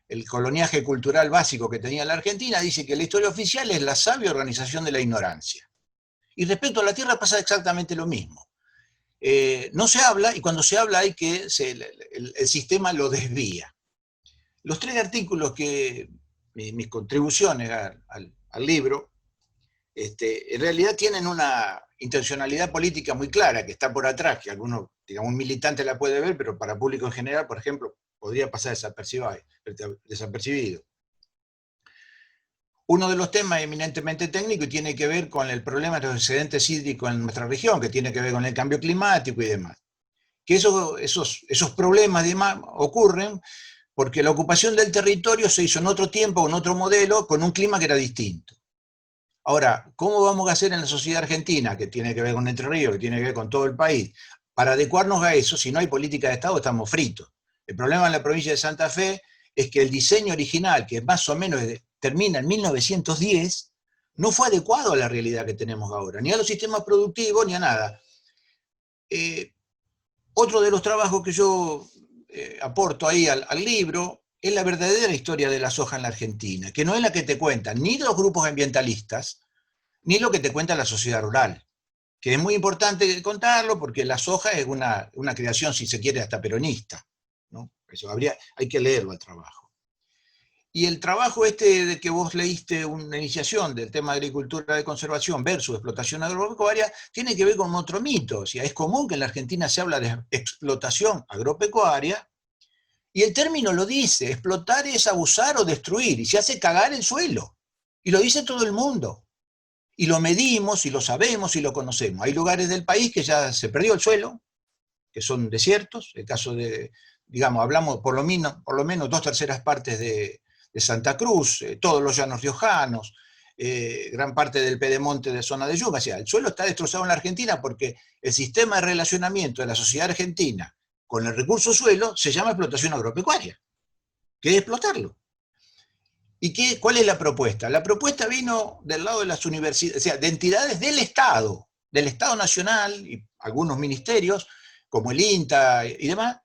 el coloniaje cultural básico que tenía la Argentina, dice que la historia oficial es la sabia organización de la ignorancia. Y respecto a la tierra pasa exactamente lo mismo. No se habla, y cuando se habla hay que el sistema lo desvía. Los 3 artículos mis contribuciones al libro, en realidad tienen una intencionalidad política muy clara que está por atrás, que alguno, digamos, un militante la puede ver, pero para público en general, por ejemplo, podría pasar desapercibido. Uno de los temas eminentemente técnico y tiene que ver con el problema de los excedentes hídricos en nuestra región, que tiene que ver con el cambio climático y demás. Que esos problemas y demás ocurren porque la ocupación del territorio se hizo en otro tiempo, en otro modelo, con un clima que era distinto. Ahora, ¿cómo vamos a hacer en la sociedad argentina, que tiene que ver con Entre Ríos, que tiene que ver con todo el país, para adecuarnos a eso? Si no hay política de Estado, estamos fritos. El problema en la provincia de Santa Fe es que el diseño original, que más o menos termina en 1910, no fue adecuado a la realidad que tenemos ahora, ni a los sistemas productivos, ni a nada. Otro de los trabajos que yo aporto ahí al libro es la verdadera historia de la soja en la Argentina, que no es la que te cuentan ni los grupos ambientalistas, ni lo que te cuenta la sociedad rural, que es muy importante contarlo porque la soja es una creación, si se quiere, hasta peronista, ¿no? Eso hay que leerlo al trabajo. Y el trabajo de que vos leíste una iniciación del tema de agricultura de conservación versus explotación agropecuaria, tiene que ver con otro mito. O sea, es común que en la Argentina se habla de explotación agropecuaria, y el término lo dice, explotar es abusar o destruir, y se hace cagar el suelo. Y lo dice todo el mundo. Y lo medimos, y lo sabemos, y lo conocemos. Hay lugares del país que ya se perdió el suelo, que son desiertos. El caso de, digamos, hablamos por lo menos 2/3 partes de Santa Cruz, todos los llanos riojanos, gran parte del pedemonte de zona de Yunga. O sea, el suelo está destrozado en la Argentina porque el sistema de relacionamiento de la sociedad argentina con el recurso suelo se llama explotación agropecuaria, que es explotarlo. ¿Y cuál es la propuesta? La propuesta vino del lado de las universidades, o sea, de entidades del Estado Nacional y algunos ministerios, como el INTA y demás,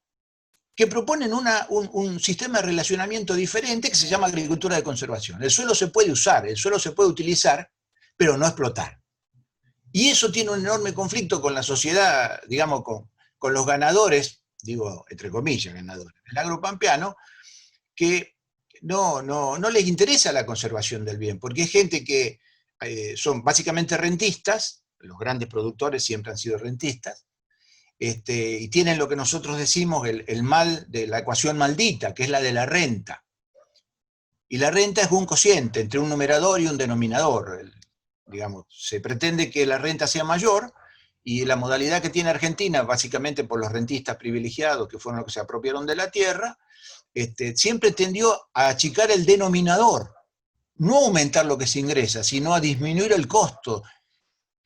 que proponen un sistema de relacionamiento diferente que se llama agricultura de conservación. El suelo se puede usar, el suelo se puede utilizar, pero no explotar. Y eso tiene un enorme conflicto con la sociedad, digamos, con los ganadores, digo, entre comillas, ganadores, del agropampeano, que no les interesa la conservación del bien, porque hay gente que son básicamente rentistas, los grandes productores siempre han sido rentistas, y tienen lo que nosotros decimos el mal de la ecuación maldita, que es la de la renta. Y la renta es un cociente entre un numerador y un denominador. Digamos, se pretende que la renta sea mayor, y la modalidad que tiene Argentina, básicamente por los rentistas privilegiados, que fueron los que se apropiaron de la tierra, siempre tendió a achicar el denominador, no aumentar lo que se ingresa, sino a disminuir el costo.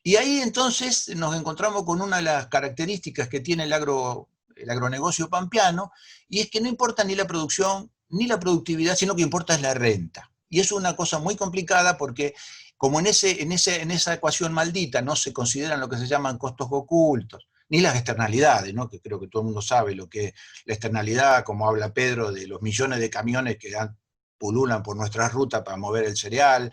Y ahí entonces nos encontramos con una de las características que tiene el agronegocio pampeano, y es que no importa ni la producción ni la productividad, sino que importa es la renta. Y eso es una cosa muy complicada porque como en esa ecuación maldita no se consideran lo que se llaman costos ocultos, ni las externalidades, ¿no? Que creo que todo el mundo sabe lo que es la externalidad, como habla Pedro, de los millones de camiones que pululan por nuestras rutas para mover el cereal,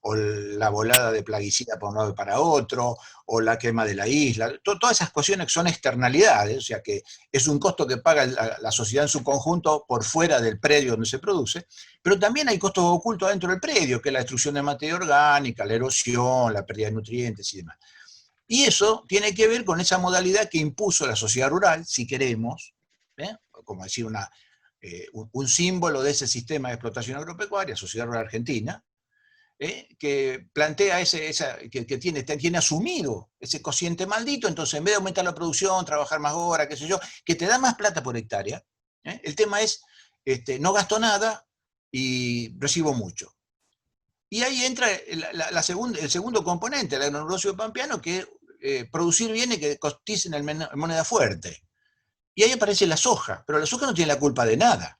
o la volada de plaguicida para un lado y para otro, o la quema de la isla, todas esas cuestiones son externalidades, o sea que es un costo que paga la sociedad en su conjunto por fuera del predio donde se produce, pero también hay costos ocultos dentro del predio, que es la destrucción de materia orgánica, la erosión, la pérdida de nutrientes y demás. Y eso tiene que ver con esa modalidad que impuso la sociedad rural, si queremos, como decir un símbolo de ese sistema de explotación agropecuaria, sociedad rural argentina, que plantea que tiene asumido ese cociente maldito. Entonces en vez de aumentar la producción, trabajar más horas, qué sé yo, que te da más plata por hectárea, el tema es, no gasto nada y recibo mucho. Y ahí entra el segundo componente del agronegocio pampeano, que es producir bienes que coticen en moneda fuerte. Y ahí aparece la soja, pero la soja no tiene la culpa de nada.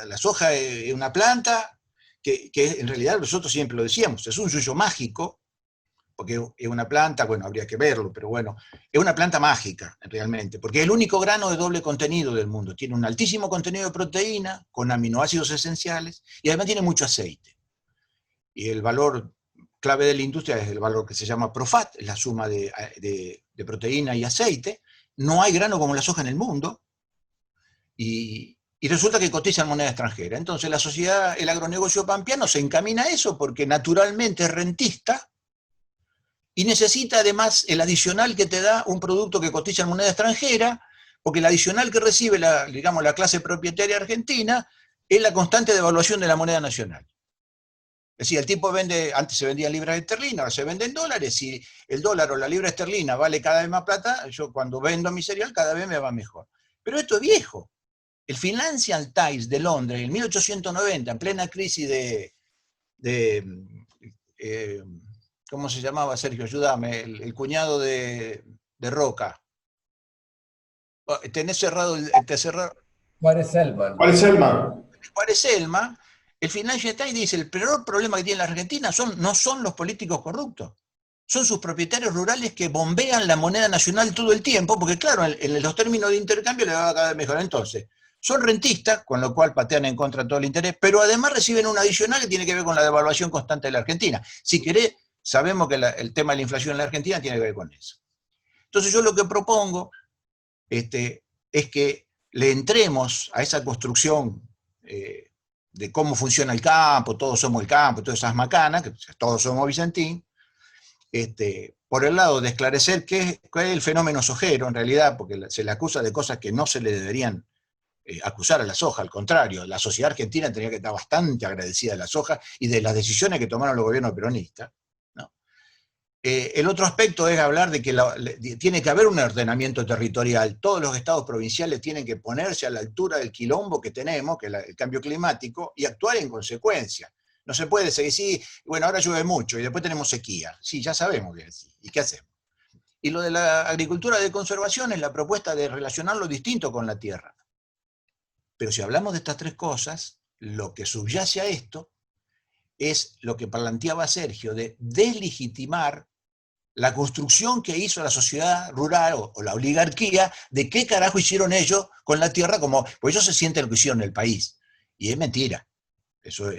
La soja es una planta que en realidad nosotros siempre lo decíamos, es un suyo mágico, porque es una planta, bueno, habría que verlo, pero bueno, es una planta mágica realmente, porque es el único grano de doble contenido del mundo. Tiene un altísimo contenido de proteína, con aminoácidos esenciales, y además tiene mucho aceite. Y el valor clave de la industria es el valor que se llama Profat, es la suma de proteína y aceite. No hay grano como la soja en el mundo, y resulta que cotiza en moneda extranjera. Entonces la sociedad, el agronegocio pampeano se encamina a eso porque naturalmente es rentista y necesita además el adicional que te da un producto que cotiza en moneda extranjera, porque el adicional que recibe digamos, la clase propietaria argentina es la constante devaluación de la moneda nacional. Es decir, el tipo vende, antes se vendía en libras esterlinas, ahora se vende en dólares, y el dólar o la libra esterlina vale cada vez más plata, yo cuando vendo mi cereal cada vez me va mejor. Pero esto es viejo. El Financial Times de Londres, en 1890, en plena crisis ¿cómo se llamaba, Sergio? Ayúdame, el cuñado de Roca. Tenés cerrado Juárez Selman. ¿Cuál es Selma? Juárez Selma, el Financial Times dice, el peor problema que tiene la Argentina no son los políticos corruptos, son sus propietarios rurales que bombean la moneda nacional todo el tiempo, porque claro, en los términos de intercambio le va a cada vez mejor. Entonces, son rentistas, con lo cual patean en contra todo el interés, pero además reciben un adicional que tiene que ver con la devaluación constante de la Argentina. Si querés, sabemos que el tema de la inflación en la Argentina tiene que ver con eso. Entonces yo lo que propongo es que le entremos a esa construcción de cómo funciona el campo, todos somos el campo, todas esas macanas, que todos somos Vicentín, por el lado de esclarecer qué es el fenómeno sojero en realidad, porque se le acusa de cosas que no se le deberían acusar a la soja, al contrario, la sociedad argentina tenía que estar bastante agradecida de la soja y de las decisiones que tomaron los gobiernos peronistas, ¿no? El otro aspecto es hablar de que tiene que haber un ordenamiento territorial. Todos los estados provinciales tienen que ponerse a la altura del quilombo que tenemos, que es el cambio climático, y actuar en consecuencia. No se puede seguir, sí, bueno, ahora llueve mucho y después tenemos sequía. Sí, ya sabemos que es así. ¿Y qué hacemos? Y lo de la agricultura de conservación es la propuesta de relacionarlo distinto con la tierra. Pero si hablamos de estas tres cosas, lo que subyace a esto es lo que planteaba Sergio, de deslegitimar la construcción que hizo la sociedad rural o la oligarquía, de qué carajo hicieron ellos con la tierra, pues ellos se sienten lo que hicieron en el país. Y es mentira. Eso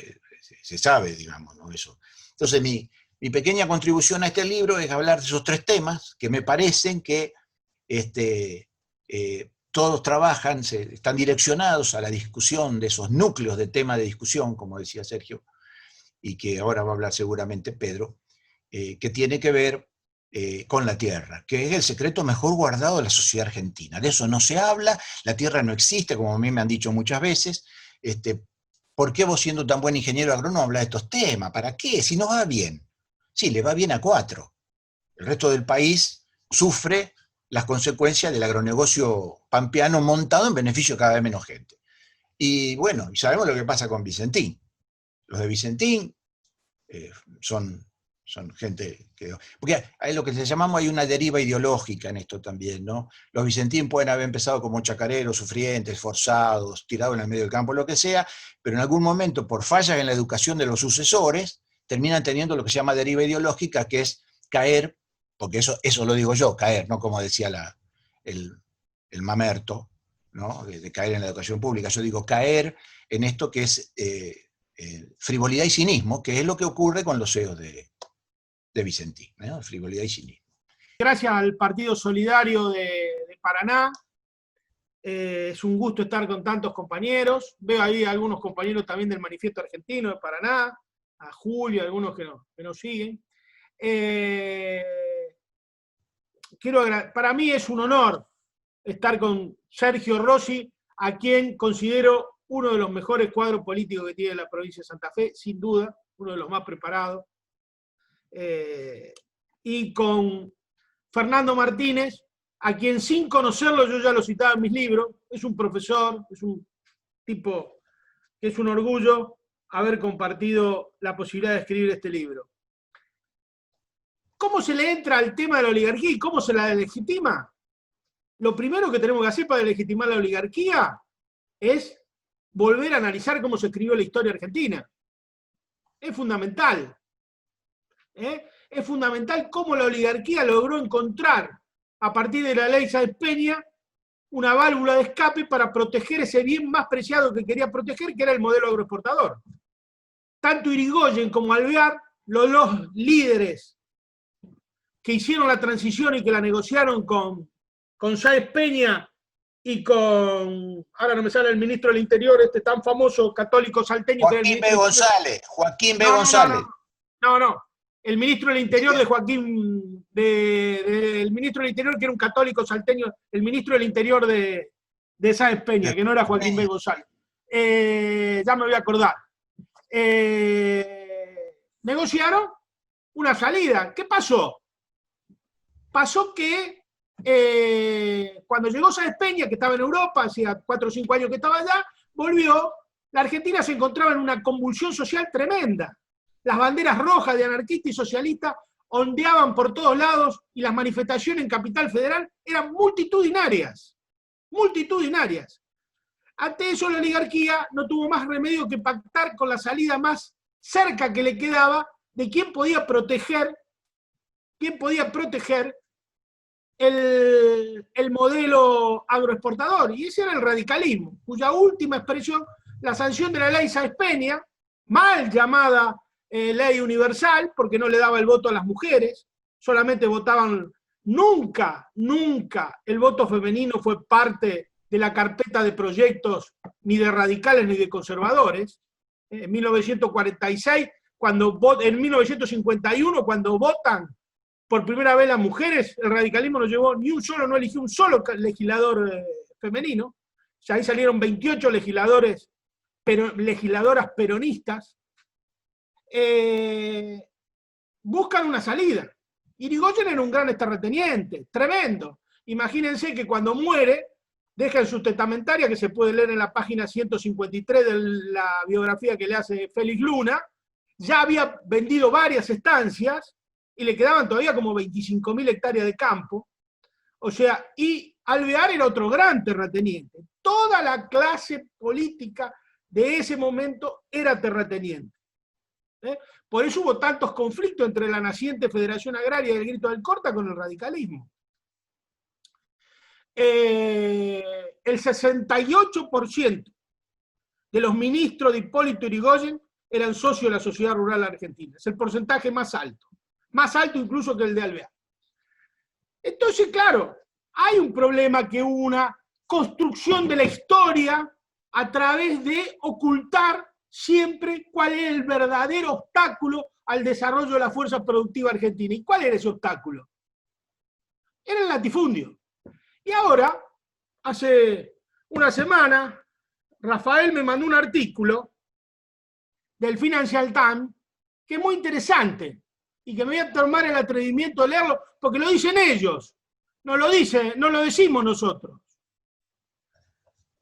se sabe, digamos, ¿no? Eso. Entonces, mi pequeña contribución a este libro es hablar de esos tres temas que me parecen que todos trabajan, están direccionados a la discusión de esos núcleos de tema de discusión, como decía Sergio, y que ahora va a hablar seguramente Pedro, que tiene que ver con la tierra, que es el secreto mejor guardado de la sociedad argentina. De eso no se habla, la tierra no existe, como a mí me han dicho muchas veces. ¿Por qué vos, siendo tan buen ingeniero agrónomo, hablas de estos temas? ¿Para qué? Si nos va bien. Sí, le va bien a 4. El resto del país sufre las consecuencias del agronegocio pampeano montado en beneficio de cada vez menos gente. Y bueno, y sabemos lo que pasa con Vicentín. Los de Vicentín son gente que... Porque hay lo que le llamamos, hay una deriva ideológica en esto también, ¿no? Los Vicentín pueden haber empezado como chacareros, sufrientes, forzados, tirados en el medio del campo, lo que sea, pero en algún momento, por fallas en la educación de los sucesores, terminan teniendo lo que se llama deriva ideológica, que es caer, porque eso lo digo yo, caer, no como decía el Mamerto, ¿no? De caer en la educación pública. Yo digo caer en esto que es frivolidad y cinismo, que es lo que ocurre con los CEOs de Vicentín, ¿no? Frivolidad y cinismo. Gracias al Partido Solidario de Paraná. Es un gusto estar con tantos compañeros. Veo ahí algunos compañeros también del Manifiesto Argentino de Paraná, a Julio, algunos que nos siguen. Para mí es un honor estar con Sergio Rossi, a quien considero uno de los mejores cuadros políticos que tiene la provincia de Santa Fe, sin duda, uno de los más preparados. Y con Fernando Martínez, a quien sin conocerlo yo ya lo citaba en mis libros, es un profesor, es un tipo que es un orgullo haber compartido la posibilidad de escribir este libro. ¿Cómo se le entra al tema de la oligarquía y cómo se la legitima? lo primero que tenemos que hacer para legitimar la oligarquía es volver a analizar cómo se escribió la historia argentina. Es fundamental. Es fundamental cómo la oligarquía logró encontrar, a partir de la ley Sáenz Peña, una válvula de escape para proteger ese bien más preciado que quería proteger, que era el modelo agroexportador. Tanto Irigoyen como Alvear, los dos líderes que hicieron la transición y que la negociaron con Sáenz Peña y con, ahora no me sale el ministro del Interior, este tan famoso católico salteño. Joaquín B. González. Joaquín B. González. No. El ministro del Interior de Joaquín, el ministro del Interior que era un católico salteño, el ministro del Interior de Sáenz Peña, que no era Joaquín B. González. Ya me voy a acordar. Negociaron una salida. ¿Qué pasó? Pasó que cuando llegó Sáenz Peña, que estaba en Europa, hacía 4 o 5 años que estaba allá, volvió, la Argentina se encontraba en una convulsión social tremenda. Las banderas rojas de anarquista y socialista ondeaban por todos lados y las manifestaciones en Capital Federal eran multitudinarias. Multitudinarias. Ante eso la oligarquía no tuvo más remedio que pactar con la salida más cerca que le quedaba de quién podía proteger el modelo agroexportador, y ese era el radicalismo, cuya última expresión, la sanción de la ley Sáenz Peña, mal llamada ley universal, porque no le daba el voto a las mujeres, solamente votaban, nunca el voto femenino fue parte de la carpeta de proyectos ni de radicales ni de conservadores. En 1946, en 1951, cuando votan por primera vez las mujeres, el radicalismo no eligió un solo legislador femenino. O sea, ahí salieron 28 legisladoras peronistas. Buscan una salida. Irigoyen era un gran terrateniente, tremendo. Imagínense que cuando muere, deja en su testamentaria, que se puede leer en la página 153 de la biografía que le hace Félix Luna, ya había vendido varias estancias, y le quedaban todavía como 25.000 hectáreas de campo. O sea, y Alvear era otro gran terrateniente. Toda la clase política de ese momento era terrateniente. Por eso hubo tantos conflictos entre la naciente Federación Agraria y el Grito del Corta con el radicalismo. El 68% de los ministros de Hipólito Yrigoyen eran socios de la sociedad rural argentina. Es el porcentaje más alto incluso que el de Alvear. Entonces, claro, hay un problema, que hubo una construcción de la historia a través de ocultar siempre cuál es el verdadero obstáculo al desarrollo de la fuerza productiva argentina. ¿Y cuál era ese obstáculo? Era el latifundio. Y ahora, hace una semana, Rafael me mandó un artículo del Financial Times que es muy interesante y que me voy a tomar el atrevimiento de leerlo porque lo dicen ellos, no lo decimos nosotros.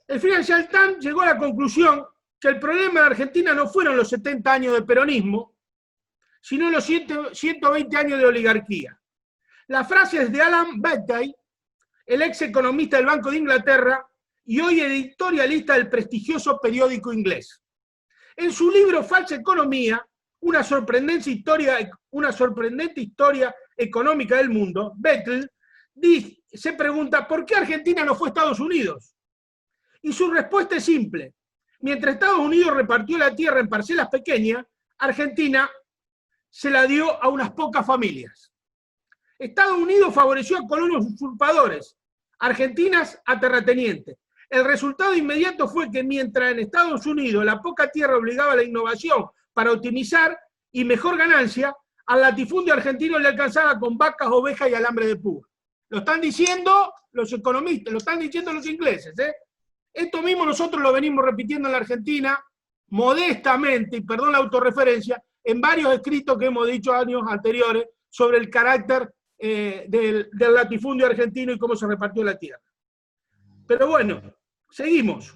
El Financial Times llegó a la conclusión que el problema de Argentina no fueron los 70 años de peronismo, sino los 120 años de oligarquía. La frase es de Alan Beattie, el ex economista del Banco de Inglaterra y hoy editorialista del prestigioso periódico inglés. En su libro Falsa Economía, una sorprendente historia económica del mundo, Beattie se pregunta ¿por qué Argentina no fue Estados Unidos? Y su respuesta es simple. Mientras Estados Unidos repartió la tierra en parcelas pequeñas, Argentina se la dio a unas pocas familias. Estados Unidos favoreció a colonos usurpadores, Argentinas a terratenientes. El resultado inmediato fue que mientras en Estados Unidos la poca tierra obligaba a la innovación para optimizar y mejor ganancia, al latifundio argentino le alcanzaba con vacas, ovejas y alambre de púa. Lo están diciendo los economistas, lo están diciendo los ingleses. Esto mismo nosotros lo venimos repitiendo en la Argentina, modestamente, y perdón la autorreferencia, en varios escritos que hemos dicho años anteriores sobre el carácter del latifundio argentino y cómo se repartió la tierra. Pero bueno, seguimos.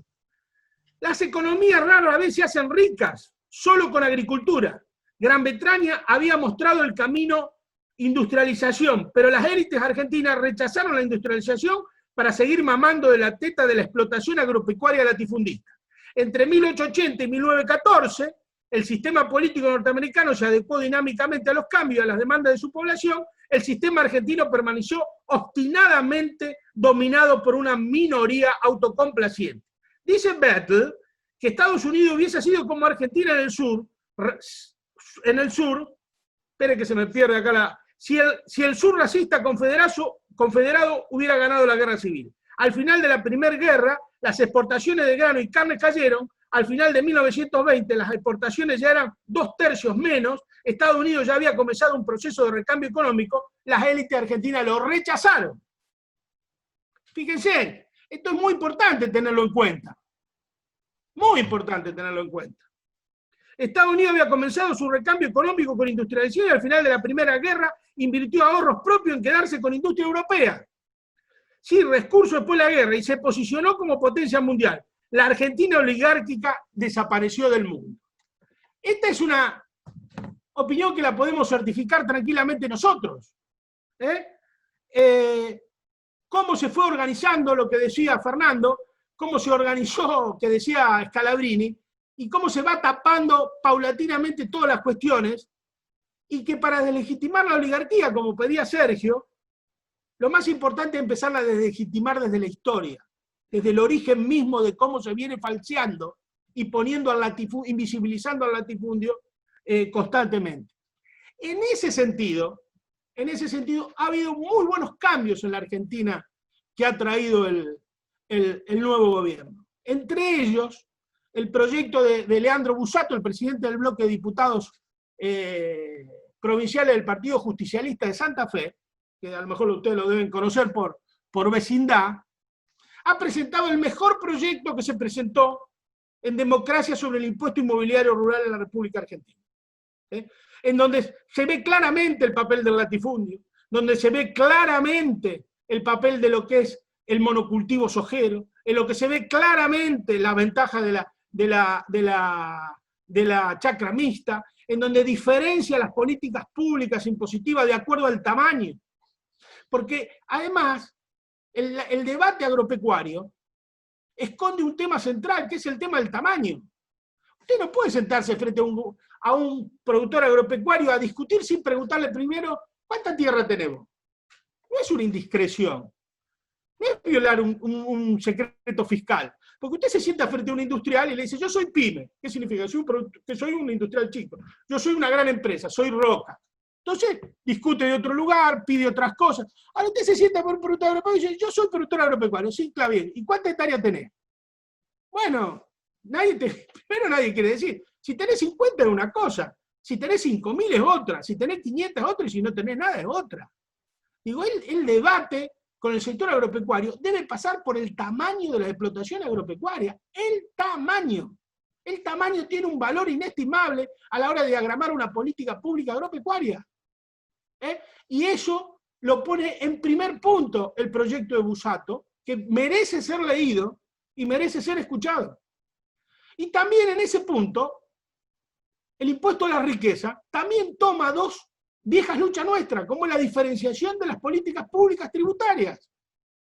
Las economías rara vez se hacen ricas solo con agricultura. Gran Bretaña había mostrado el camino industrialización, pero las élites argentinas rechazaron la industrialización para seguir mamando de la teta de la explotación agropecuaria latifundista. Entre 1880 y 1914, el sistema político norteamericano se adecuó dinámicamente a los cambios, a las demandas de su población. El sistema argentino permaneció obstinadamente dominado por una minoría autocomplaciente. Dice Bettel que Estados Unidos hubiese sido como Argentina en el sur, espere que se me pierde acá si el sur racista confederado hubiera ganado la guerra civil. Al final de la Primera Guerra, las exportaciones de grano y carne cayeron. Al final de 1920, las exportaciones ya eran 2/3 menos. Estados Unidos ya había comenzado un proceso de recambio económico. Las élites argentinas lo rechazaron. Fíjense, esto es muy importante tenerlo en cuenta. Muy importante tenerlo en cuenta. Estados Unidos había comenzado su recambio económico con industrialización y al final de la Primera Guerra invirtió ahorros propios en quedarse con industria europea. Sí, recurso después de la guerra y se posicionó como potencia mundial. La Argentina oligárquica desapareció del mundo. Esta es una opinión que la podemos certificar tranquilamente nosotros. Cómo se fue organizando lo que decía Fernando, cómo se organizó, que decía Scalabrini, y cómo se va tapando paulatinamente todas las cuestiones, y que para deslegitimar la oligarquía, como pedía Sergio, lo más importante es empezar a deslegitimar desde la historia, desde el origen mismo de cómo se viene falseando y poniendo al invisibilizando al latifundio constantemente. En ese sentido, ha habido muy buenos cambios en la Argentina que ha traído el nuevo gobierno. Entre ellos, el proyecto de Leandro Busato, el presidente del bloque de diputados provinciales del Partido Justicialista de Santa Fe, que a lo mejor ustedes lo deben conocer por vecindad, ha presentado el mejor proyecto que se presentó en democracia sobre el impuesto inmobiliario rural en la República Argentina. En donde se ve claramente el papel del latifundio, donde se ve claramente el papel de lo que es el monocultivo sojero, en lo que se ve claramente la ventaja de la chacra mixta, en donde diferencia las políticas públicas impositivas de acuerdo al tamaño. Porque además, el debate agropecuario esconde un tema central, que es el tema del tamaño. Usted no puede sentarse frente a un productor agropecuario a discutir sin preguntarle primero cuánta tierra tenemos. No es una indiscreción, no es violar un secreto fiscal. Porque usted se sienta frente a un industrial y le dice, yo soy pyme. ¿Qué significa? Que soy un industrial chico. Yo soy una gran empresa, soy Roca. Entonces, discute de otro lugar, pide otras cosas. Ahora usted se sienta por un productor agropecuario y dice, yo soy productor agropecuario. Sí, claro, bien. ¿Y cuánta hectárea tenés? Bueno, primero nadie quiere decir. Si tenés 50 es una cosa, si tenés 5.000 es otra, si tenés 500 es otra, y si no tenés nada es otra. Digo, el debate con el sector agropecuario debe pasar por el tamaño de la explotación agropecuaria. El tamaño. El tamaño tiene un valor inestimable a la hora de diagramar una política pública agropecuaria. Y eso lo pone en primer punto el proyecto de Busato, que merece ser leído y merece ser escuchado. Y también en ese punto, el impuesto a la riqueza también toma dos viejas luchas nuestras, como la diferenciación de las políticas públicas tributarias.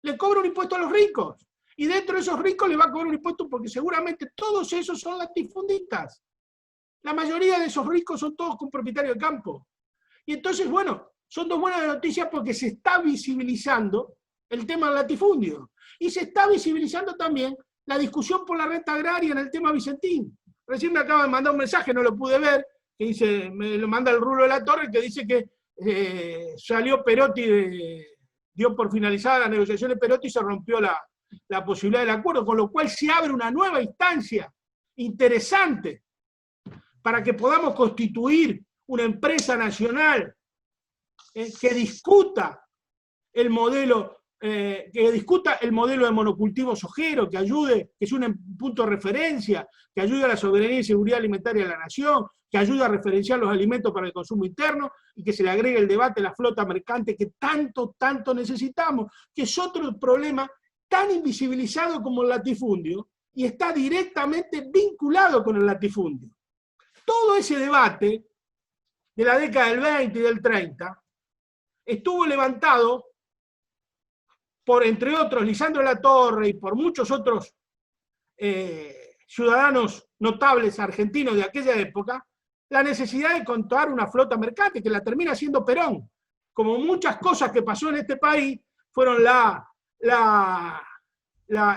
Le cobra un impuesto a los ricos, y dentro de esos ricos le va a cobrar un impuesto porque seguramente todos esos son latifundistas. La mayoría de esos ricos son todos con propietarios de campo. Y entonces, bueno, son dos buenas noticias porque se está visibilizando el tema del latifundio. Y se está visibilizando también la discusión por la renta agraria en el tema Vicentín. Recién me acaba de mandar un mensaje, no lo pude ver, que dice, me lo manda el Rulo de la Torre, que dice que salió Perotti, dio por finalizada la negociación de Perotti y se rompió la posibilidad del acuerdo, con lo cual se abre una nueva instancia interesante para que podamos constituir una empresa nacional que discuta el modelo de monocultivo sojero, que ayude, que es un punto de referencia, que ayude a la soberanía y seguridad alimentaria de la nación, que ayude a referenciar los alimentos para el consumo interno, y que se le agregue el debate a la flota mercante que tanto necesitamos, que es otro problema tan invisibilizado como el latifundio, y está directamente vinculado con el latifundio. Todo ese debate de la década del 20 y del 30 estuvo levantado por, entre otros, Lisandro Latorre y por muchos otros ciudadanos notables argentinos de aquella época, la necesidad de contar una flota mercante, que la termina siendo Perón. Como muchas cosas que pasó en este país, fueron la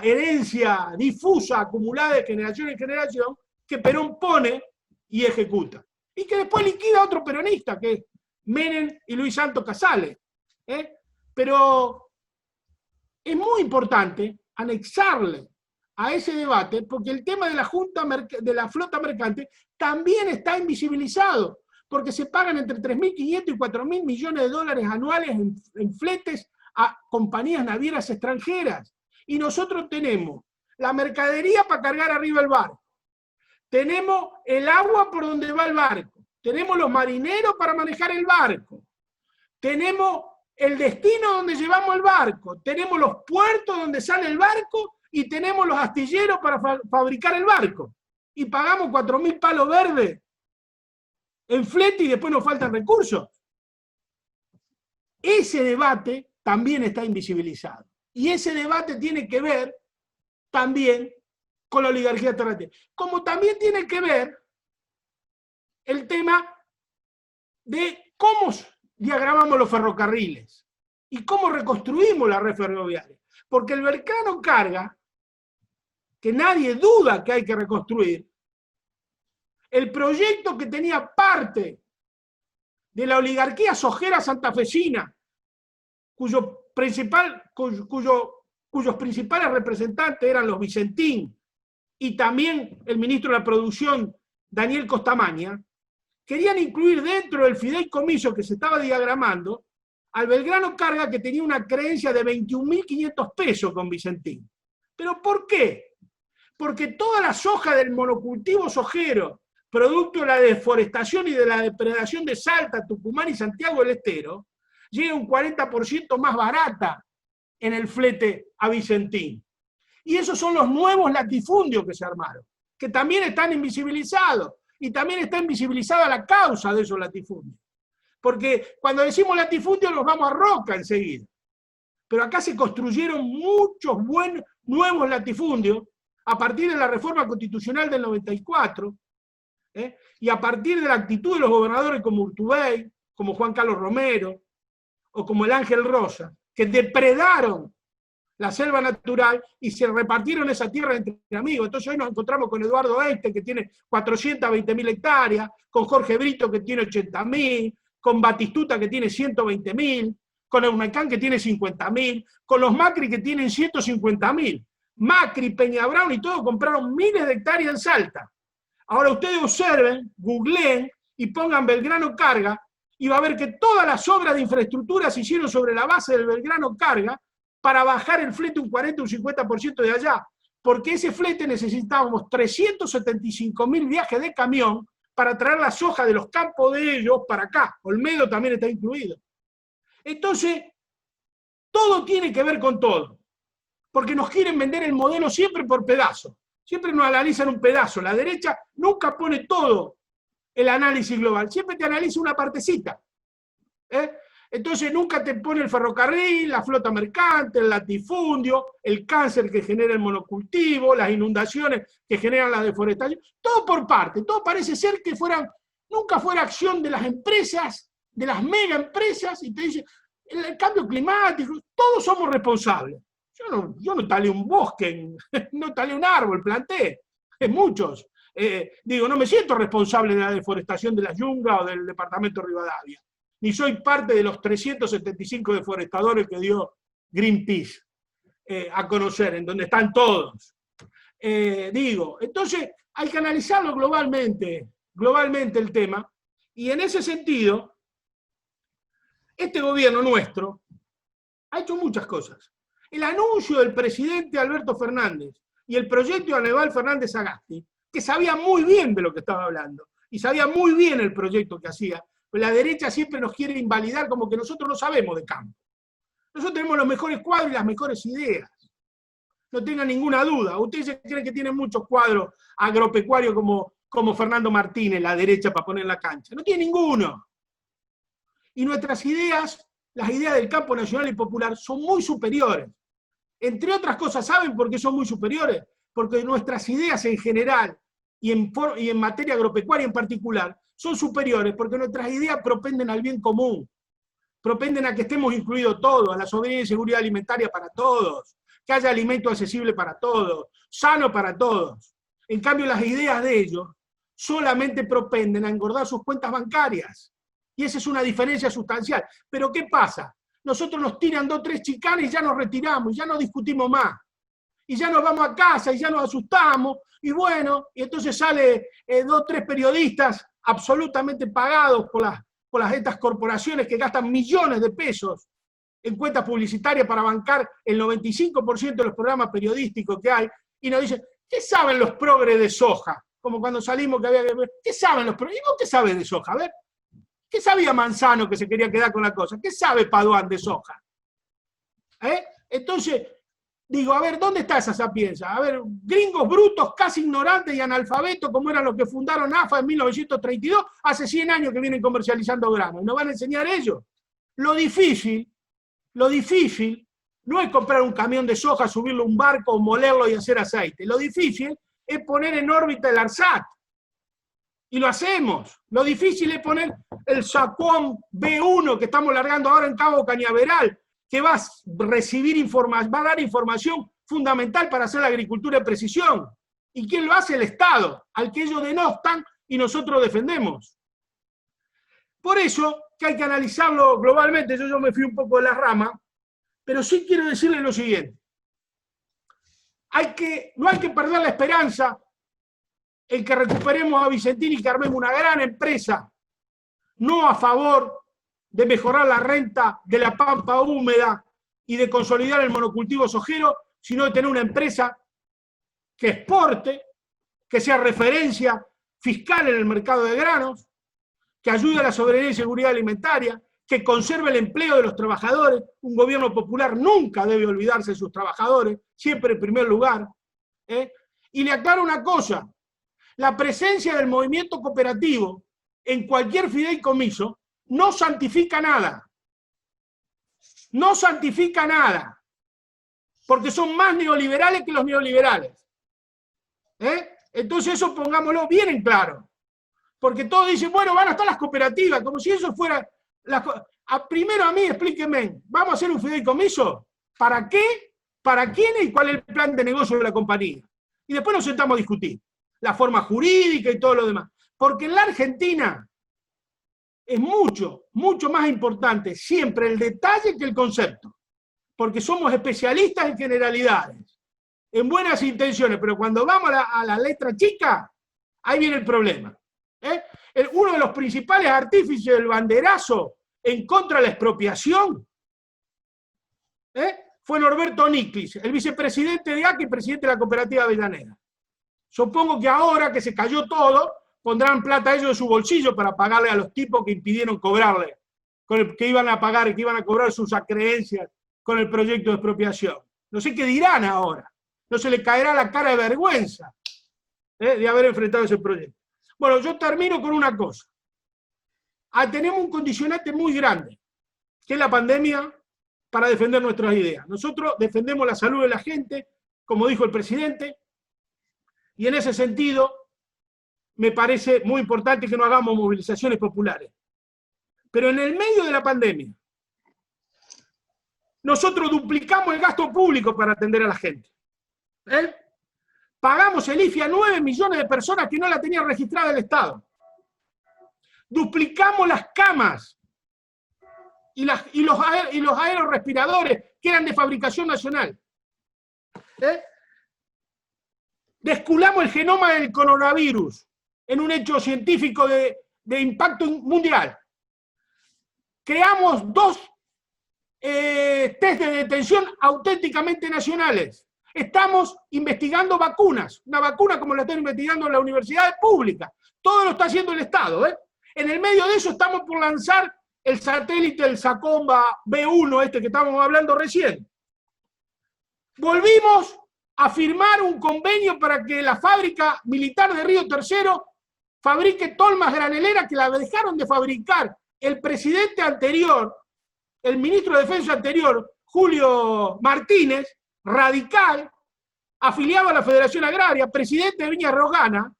herencia difusa, acumulada de generación en generación, que Perón pone y ejecuta. Y que después liquida a otro peronista, que es Menem y Luis Santos Casales. Pero es muy importante anexarle a ese debate, porque el tema de la de la flota mercante también está invisibilizado, porque se pagan entre 3.500 y 4.000 millones de dólares anuales en fletes a compañías navieras extranjeras. Y nosotros tenemos la mercadería para cargar arriba el barco, tenemos el agua por donde va el barco, tenemos los marineros para manejar el barco, tenemos el destino donde llevamos el barco, tenemos los puertos donde sale el barco y tenemos los astilleros para fabricar el barco. Y pagamos 4.000 palos verdes en flete y después nos faltan recursos. Ese debate también está invisibilizado. Y ese debate tiene que ver también con la oligarquía terrestre. Como también tiene que ver el tema de cómo diagramamos los ferrocarriles y cómo reconstruimos la red ferroviaria. Porque el Belgrano Carga, que nadie duda que hay que reconstruir, el proyecto que tenía parte de la oligarquía sojera santafesina, cuyos principales representantes eran los Vicentín y también el ministro de la Producción, Daniel Costamaña, querían incluir dentro del fideicomiso que se estaba diagramando al Belgrano Carga, que tenía una creencia de 21.500 pesos con Vicentín. ¿Pero por qué? Porque toda la soja del monocultivo sojero, producto de la deforestación y de la depredación de Salta, Tucumán y Santiago del Estero, llega un 40% más barata en el flete a Vicentín. Y esos son los nuevos latifundios que se armaron, que también están invisibilizados, y también está invisibilizada la causa de esos latifundios. Porque cuando decimos latifundios nos vamos a Roca enseguida. Pero acá se construyeron muchos nuevos latifundios a partir de la reforma constitucional del 94, y a partir de la actitud de los gobernadores como Urtubey, como Juan Carlos Romero, o como el Ángel Rosa, que depredaron la selva natural y se repartieron esa tierra entre amigos. Entonces hoy nos encontramos con Eduardo Este, que tiene 420.000 hectáreas, con Jorge Brito, que tiene 80.000, con Batistuta, que tiene 120.000, con Eunacán, que tiene 50.000, con los Macri, que tienen 150.000. Macri, Peña Brown y todos compraron miles de hectáreas en Salta. Ahora ustedes observen, googleen y pongan Belgrano Carga, y va a ver que todas las obras de infraestructura se hicieron sobre la base del Belgrano Carga para bajar el flete un 40 o un 50% de allá, porque ese flete necesitábamos 375.000 viajes de camión para traer la soja de los campos de ellos para acá. Olmedo también está incluido. Entonces, todo tiene que ver con todo, porque nos quieren vender el modelo siempre por pedazos. Siempre nos analizan un pedazo. La derecha nunca pone todo el análisis global, siempre te analiza una partecita. Entonces nunca te pone el ferrocarril, la flota mercante, el latifundio, el cáncer que genera el monocultivo, las inundaciones que generan la deforestación, todo por parte. Todo parece ser que nunca fuera acción de las empresas, de las mega empresas, y te dice, el cambio climático, todos somos responsables. Yo no talé un bosque, no talé un árbol, planté, muchos. No me siento responsable de la deforestación de la Yunga o del departamento de Rivadavia, ni soy parte de los 375 deforestadores que dio Greenpeace a conocer, en donde están todos. Entonces hay que analizarlo globalmente el tema, y en ese sentido, este gobierno nuestro ha hecho muchas cosas. El anuncio del presidente Alberto Fernández y el proyecto de Aníbal Fernández Sagasti, que sabía muy bien de lo que estaba hablando, y sabía muy bien el proyecto que hacía, pero la derecha siempre nos quiere invalidar como que nosotros no sabemos de campo. Nosotros tenemos los mejores cuadros y las mejores ideas. No tengan ninguna duda. Ustedes creen que tienen muchos cuadros agropecuarios como Fernando Martínez, la derecha, para poner en la cancha. No tiene ninguno. Y nuestras ideas las ideas del campo nacional y popular son muy superiores. Entre otras cosas, ¿saben por qué son muy superiores? Porque nuestras ideas en general y en materia agropecuaria en particular son superiores porque nuestras ideas propenden al bien común, propenden a que estemos incluidos todos, a la soberanía y seguridad alimentaria para todos, que haya alimento accesible para todos, sano para todos. En cambio, las ideas de ellos solamente propenden a engordar sus cuentas bancarias. Y esa es una diferencia sustancial. Pero ¿qué pasa? Nosotros nos tiran 2 o 3 chicanas y ya nos retiramos, y ya no discutimos más. Y ya nos vamos a casa y ya nos asustamos, y bueno, y entonces sale 2 o 3 periodistas absolutamente pagados por estas corporaciones que gastan millones de pesos en cuentas publicitarias para bancar el 95% de los programas periodísticos que hay, y nos dicen, ¿qué saben los progres de soja? Como cuando salimos que había que ver, ¿qué saben los progres? ¿Y vos qué sabes de soja? A ver, ¿qué sabía Manzano que se quería quedar con la cosa? ¿Qué sabe Paduán de soja? Entonces, digo, a ver, ¿dónde está esa sapiencia? A ver, gringos brutos, casi ignorantes y analfabetos, como eran los que fundaron AFA en 1932, hace 100 años que vienen comercializando grano. ¿Y nos van a enseñar ellos? Lo difícil no es comprar un camión de soja, subirlo a un barco, molerlo y hacer aceite. Lo difícil es poner en órbita el ARSAT. Y lo hacemos. Lo difícil es poner el SACOM B1 que estamos largando ahora en Cabo Cañaveral, que va a dar información fundamental para hacer la agricultura de precisión. ¿Y quién lo hace? El Estado, al que ellos denostan y nosotros defendemos. Por eso que hay que analizarlo globalmente. Yo me fui un poco de la rama, pero sí quiero decirles lo siguiente. No hay que perder la esperanza en que recuperemos a Vicentín y que armemos una gran empresa, no a favor de mejorar la renta de la pampa húmeda y de consolidar el monocultivo sojero, sino de tener una empresa que exporte, que sea referencia fiscal en el mercado de granos, que ayude a la soberanía y seguridad alimentaria, que conserve el empleo de los trabajadores. Un gobierno popular nunca debe olvidarse de sus trabajadores, siempre en primer lugar. Y le aclaro una cosa, la presencia del movimiento cooperativo en cualquier fideicomiso no santifica nada. No santifica nada. Porque son más neoliberales que los neoliberales. Entonces eso pongámoslo bien en claro. Porque todos dicen, bueno, van a estar las cooperativas, como si eso fuera... Primero a mí, explíquenme, ¿vamos a hacer un fideicomiso? ¿Para qué? ¿Para quién? ¿Y cuál es el plan de negocio de la compañía? Y después nos sentamos a discutir la forma jurídica y todo lo demás. Porque en la Argentina es mucho, mucho más importante siempre el detalle que el concepto. Porque somos especialistas en generalidades, en buenas intenciones, pero cuando vamos a la letra chica, ahí viene el problema. Uno de los principales artífices del banderazo en contra de la expropiación fue Norberto Niclis, el vicepresidente de ACA y presidente de la cooperativa Avellaneda. Supongo que ahora que se cayó todo, pondrán plata ellos de su bolsillo para pagarle a los tipos que impidieron cobrarle, que iban a pagar, que iban a cobrar sus acreencias con el proyecto de expropiación. No sé qué dirán ahora. No se le caerá la cara de vergüenza de haber enfrentado ese proyecto. Bueno, yo termino con una cosa. Tenemos un condicionante muy grande, que es la pandemia, para defender nuestras ideas. Nosotros defendemos la salud de la gente, como dijo el presidente, y en ese sentido me parece muy importante que no hagamos movilizaciones populares. Pero en el medio de la pandemia, nosotros duplicamos el gasto público para atender a la gente. Pagamos el IFE a 9 millones de personas que no la tenía registrada el Estado. Duplicamos las camas y los aerorespiradores que eran de fabricación nacional. Desculamos el genoma del coronavirus en un hecho científico de impacto mundial. Creamos 2 test de detención auténticamente nacionales. Estamos investigando vacunas, una vacuna como la están investigando en las universidades públicas. Todo lo está haciendo el Estado. En el medio de eso estamos por lanzar el satélite, el SACOM B1, que estábamos hablando recién. Volvimos a firmar un convenio para que la fábrica militar de Río Tercero fabrique tolmas graneleras que la dejaron de fabricar el presidente anterior el ministro de Defensa anterior, Julio Martínez, radical, afiliado a la Federación Agraria, presidente de Viña Rogana,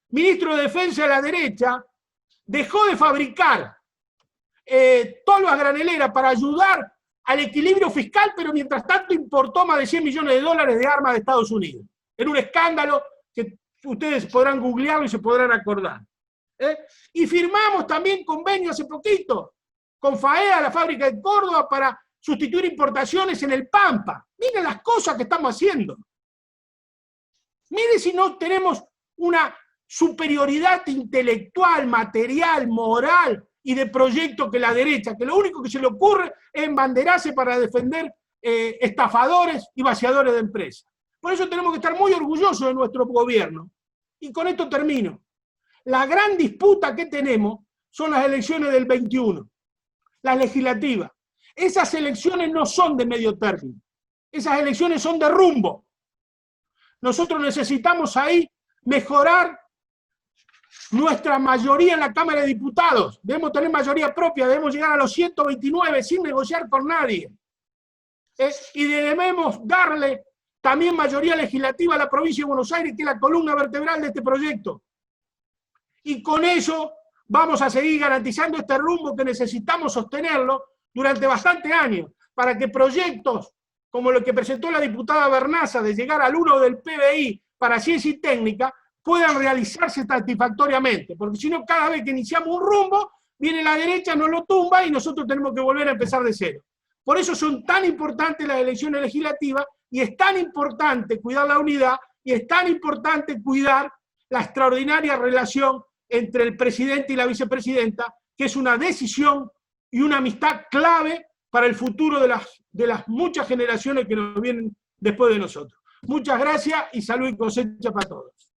ministro de Defensa de la derecha, dejó de fabricar tolvas graneleras para ayudar al equilibrio fiscal, pero mientras tanto importó más de 100 millones de dólares de armas de Estados Unidos. Era un escándalo que ustedes podrán googlearlo y se podrán acordar. Y firmamos también convenio hace poquito con FAEA, la fábrica de Córdoba, para sustituir importaciones en el Pampa. Miren las cosas que estamos haciendo. Miren si no tenemos una superioridad intelectual, material, moral y de proyecto que la derecha, que lo único que se le ocurre es embanderarse para defender estafadores y vaciadores de empresas. Por eso tenemos que estar muy orgullosos de nuestro gobierno. Y con esto termino. La gran disputa que tenemos son las elecciones del 21, las legislativas. Esas elecciones no son de medio término, esas elecciones son de rumbo. Nosotros necesitamos ahí mejorar nuestra mayoría en la Cámara de Diputados. Debemos tener mayoría propia, debemos llegar a los 129 sin negociar con nadie. Y debemos darle también mayoría legislativa a la provincia de Buenos Aires, que es la columna vertebral de este proyecto. Y con eso vamos a seguir garantizando este rumbo que necesitamos sostenerlo durante bastantes años, para que proyectos como lo que presentó la diputada Bernaza de llegar al 1 del PBI para ciencia y técnica puedan realizarse satisfactoriamente, porque si no, cada vez que iniciamos un rumbo, viene la derecha, nos lo tumba y nosotros tenemos que volver a empezar de cero. Por eso son tan importantes las elecciones legislativas, y es tan importante cuidar la unidad, y es tan importante cuidar la extraordinaria relación entre el presidente y la vicepresidenta, que es una decisión y una amistad clave para el futuro de las muchas generaciones que nos vienen después de nosotros. Muchas gracias y salud y cosecha para todos.